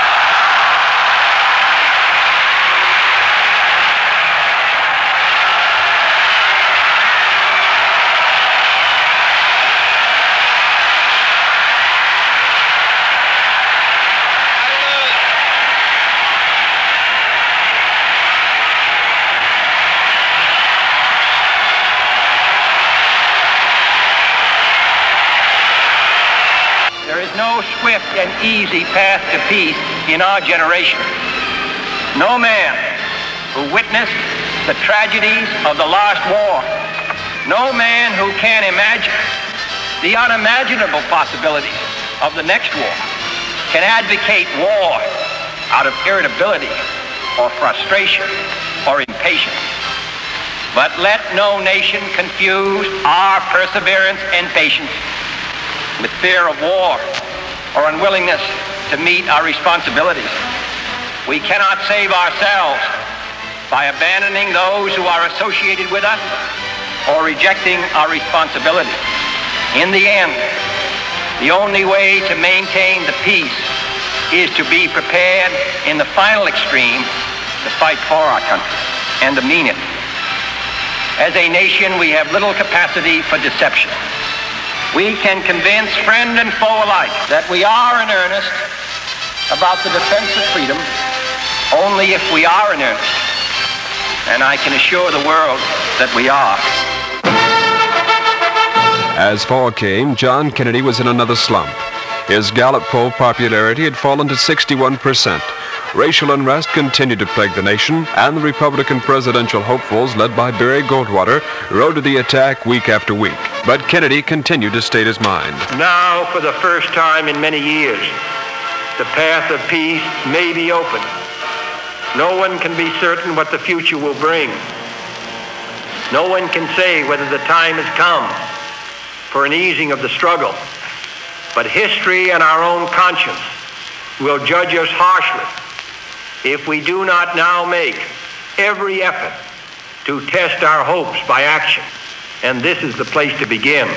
No swift and easy path to peace in our generation. No man who witnessed the tragedies of the last war, no man who can imagine the unimaginable possibilities of the next war, can advocate war out of irritability or frustration or impatience. But let no nation confuse our perseverance and patience with fear of war or unwillingness to meet our responsibilities. We cannot save ourselves by abandoning those who are associated with us or rejecting our responsibility. In the end, the only way to maintain the peace is to be prepared in the final extreme to fight for our country and to mean it. As a nation, we have little capacity for deception. We can convince friend and foe alike that we are in earnest about the defense of freedom only if we are in earnest. And I can assure the world that we are. As fall came, John Kennedy was in another slump. His Gallup poll popularity had fallen to 61%. Racial unrest continued to plague the nation, and the Republican presidential hopefuls, led by Barry Goldwater, rode to the attack week after week. But Kennedy continued to state his mind. Now, for the first time in many years, the path of peace may be open. No one can be certain what the future will bring. No one can say whether the time has come for an easing of the struggle. But history and our own conscience will judge us harshly if we do not now make every effort to test our hopes by action. And this is the place to begin.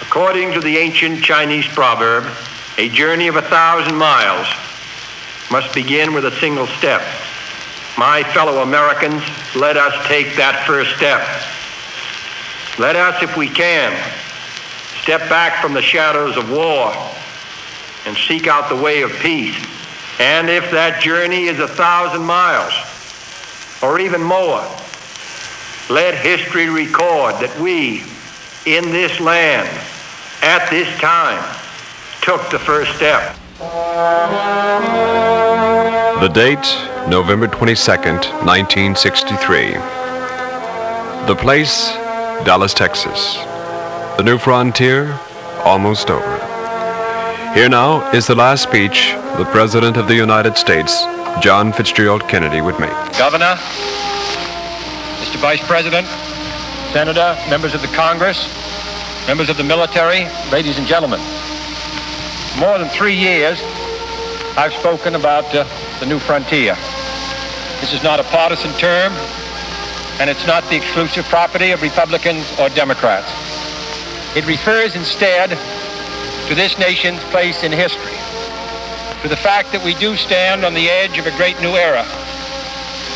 According to the ancient Chinese proverb, a journey of 1,000 miles must begin with a single step. My fellow Americans, let us take that first step. Let us, if we can, step back from the shadows of war and seek out the way of peace. And if that journey is 1,000 miles or even more, let history record that we, in this land, at this time, took the first step. The date, November 22nd, 1963. The place, Dallas, Texas. The new frontier, almost over. Here now is the last speech the President of the United States, John Fitzgerald Kennedy, would make. Governor, Mr. Vice President, Senator, members of the Congress, members of the military, ladies and gentlemen. For more than 3 years, I've spoken about the new frontier. This is not a partisan term, and it's not the exclusive property of Republicans or Democrats. It refers instead to this nation's place in history, to the fact that we do stand on the edge of a great new era,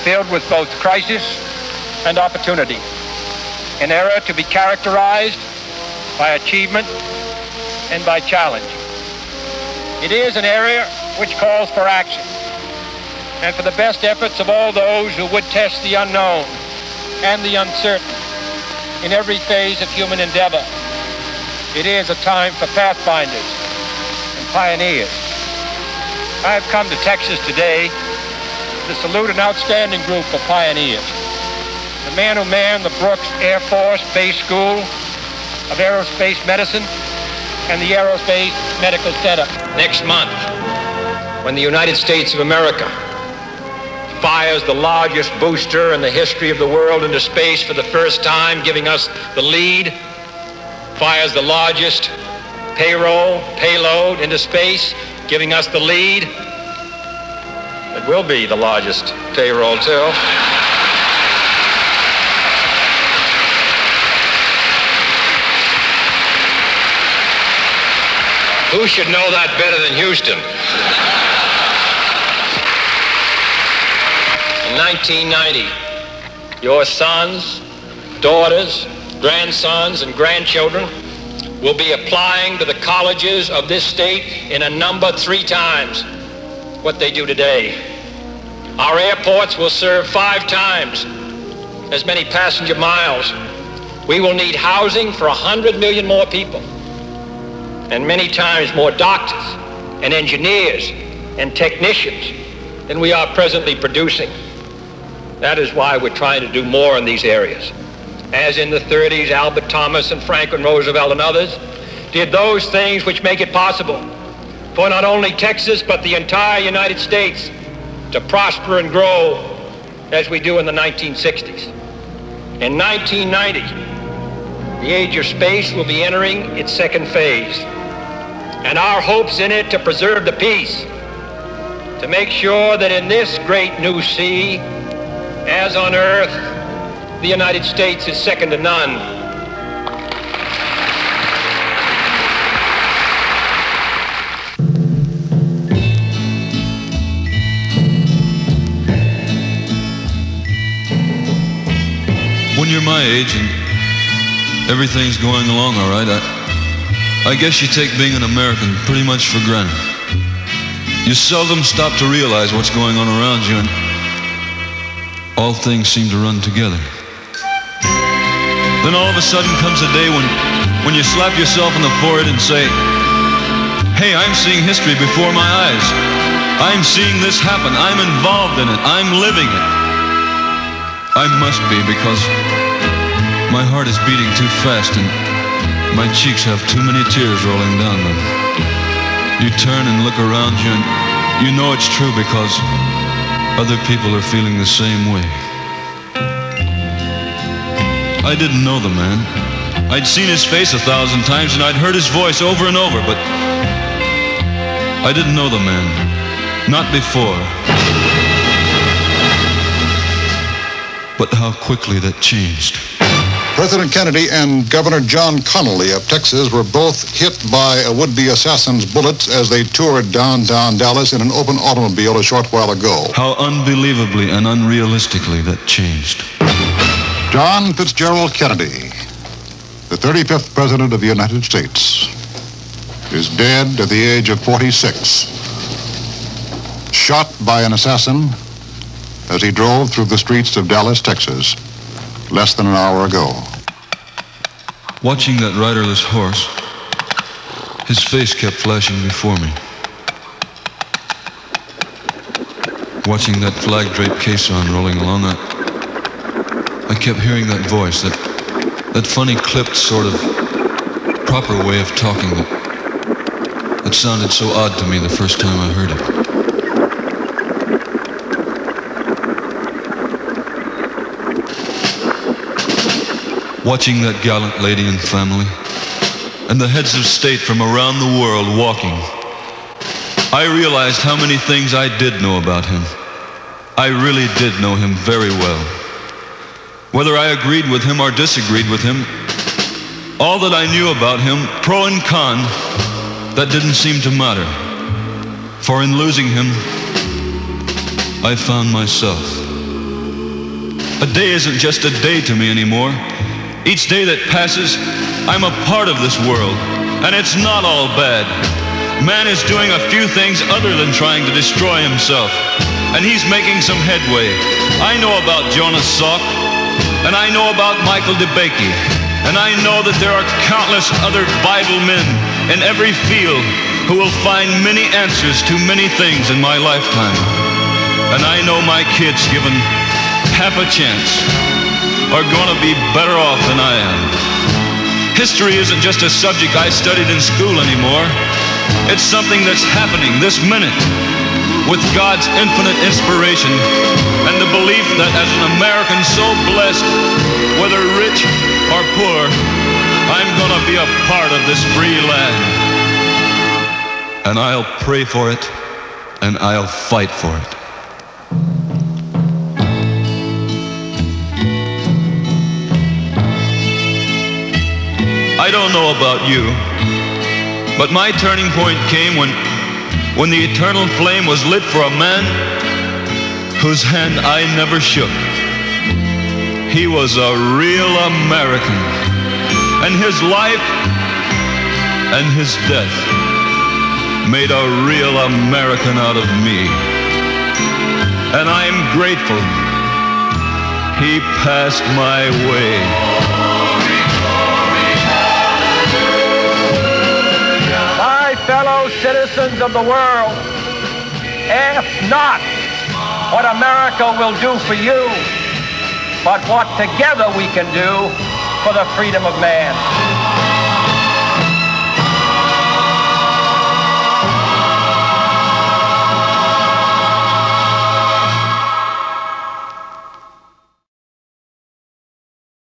filled with both crisis and opportunity, an era to be characterized by achievement and by challenge. It is an area which calls for action and for the best efforts of all those who would test the unknown and the uncertain in every phase of human endeavor. It is a time for pathfinders and pioneers. I have come to Texas today to salute an outstanding group of pioneers. The man who manned the Brooks Air Force Base School of Aerospace Medicine and the Aerospace Medical Center. Next month, when the United States of America fires the largest booster in the history of the world into space for the first time, giving us the lead, fires the largest payload into space, giving us the lead. It will be the largest payroll, too. Who should know that better than Houston? In 1990, your sons, daughters, grandsons, and grandchildren will be applying to the colleges of this state in a number 3 times what they do today. Our airports will serve 5 times as many passenger miles. We will need housing for 100 million more people, and many times more doctors and engineers and technicians than we are presently producing. That is why we're trying to do more in these areas. As in the 30s, Albert Thomas and Franklin Roosevelt and others did those things which make it possible for not only Texas, but the entire United States to prosper and grow as we do in the 1960s. In 1990, the age of space will be entering its 2nd phase. And our hopes in it to preserve the peace, to make sure that in this great new sea, as on earth, the United States is second to none. when you're my age and everything's going along all right, I guess you take being an American pretty much for granted. You seldom stop to realize what's going on around you, and all things seem to run together. Then all of a sudden comes a day when you slap yourself on the forehead and say, hey, I'm seeing history before my eyes. I'm seeing this happen. I'm involved in it. I'm living it. I must be, because my heart is beating too fast and my cheeks have too many tears rolling down them. You turn and look around you and you know it's true because other people are feeling the same way. I didn't know the man. I'd seen his face 1,000 times and I'd heard his voice over and over, but I didn't know the man. Not before. But how quickly that changed. President Kennedy and Governor John Connally of Texas were both hit by a would-be assassin's bullets as they toured downtown Dallas in an open automobile a short while ago. How unbelievably and unrealistically that changed. John Fitzgerald Kennedy, the 35th President of the United States, is dead at the age of 46. Shot by an assassin as he drove through the streets of Dallas, Texas, less than an hour ago. Watching that riderless horse, his face kept flashing before me. Watching that flag-draped caisson rolling along, I kept hearing that voice, that funny clipped sort of proper way of talking that sounded so odd to me the first time I heard it. Watching that gallant lady and family, and the heads of state from around the world walking, I realized how many things I did know about him. I really did know him very well. Whether I agreed with him or disagreed with him, all that I knew about him, pro and con, that didn't seem to matter. For in losing him, I found myself. A day isn't just a day to me anymore. Each day that passes, I'm a part of this world, and it's not all bad. Man is doing a few things other than trying to destroy himself, and he's making some headway. I know about Jonas Salk, and I know about Michael DeBakey, and I know that there are countless other Bible men in every field who will find many answers to many things in my lifetime. And I know my kids, given half a chance, are going to be better off than I am. History isn't just a subject I studied in school anymore. It's something that's happening this minute with God's infinite inspiration and the belief that as an American so blessed, whether rich or poor, I'm going to be a part of this free land. And I'll pray for it, and I'll fight for it. I don't know about you, but my turning point came when the eternal flame was lit for a man whose hand I never shook. He was a real American, and his life and his death made a real American out of me. And I'm grateful he passed my way. Fellow citizens of the world, ask not what America will do for you, but what together we can do for the freedom of man.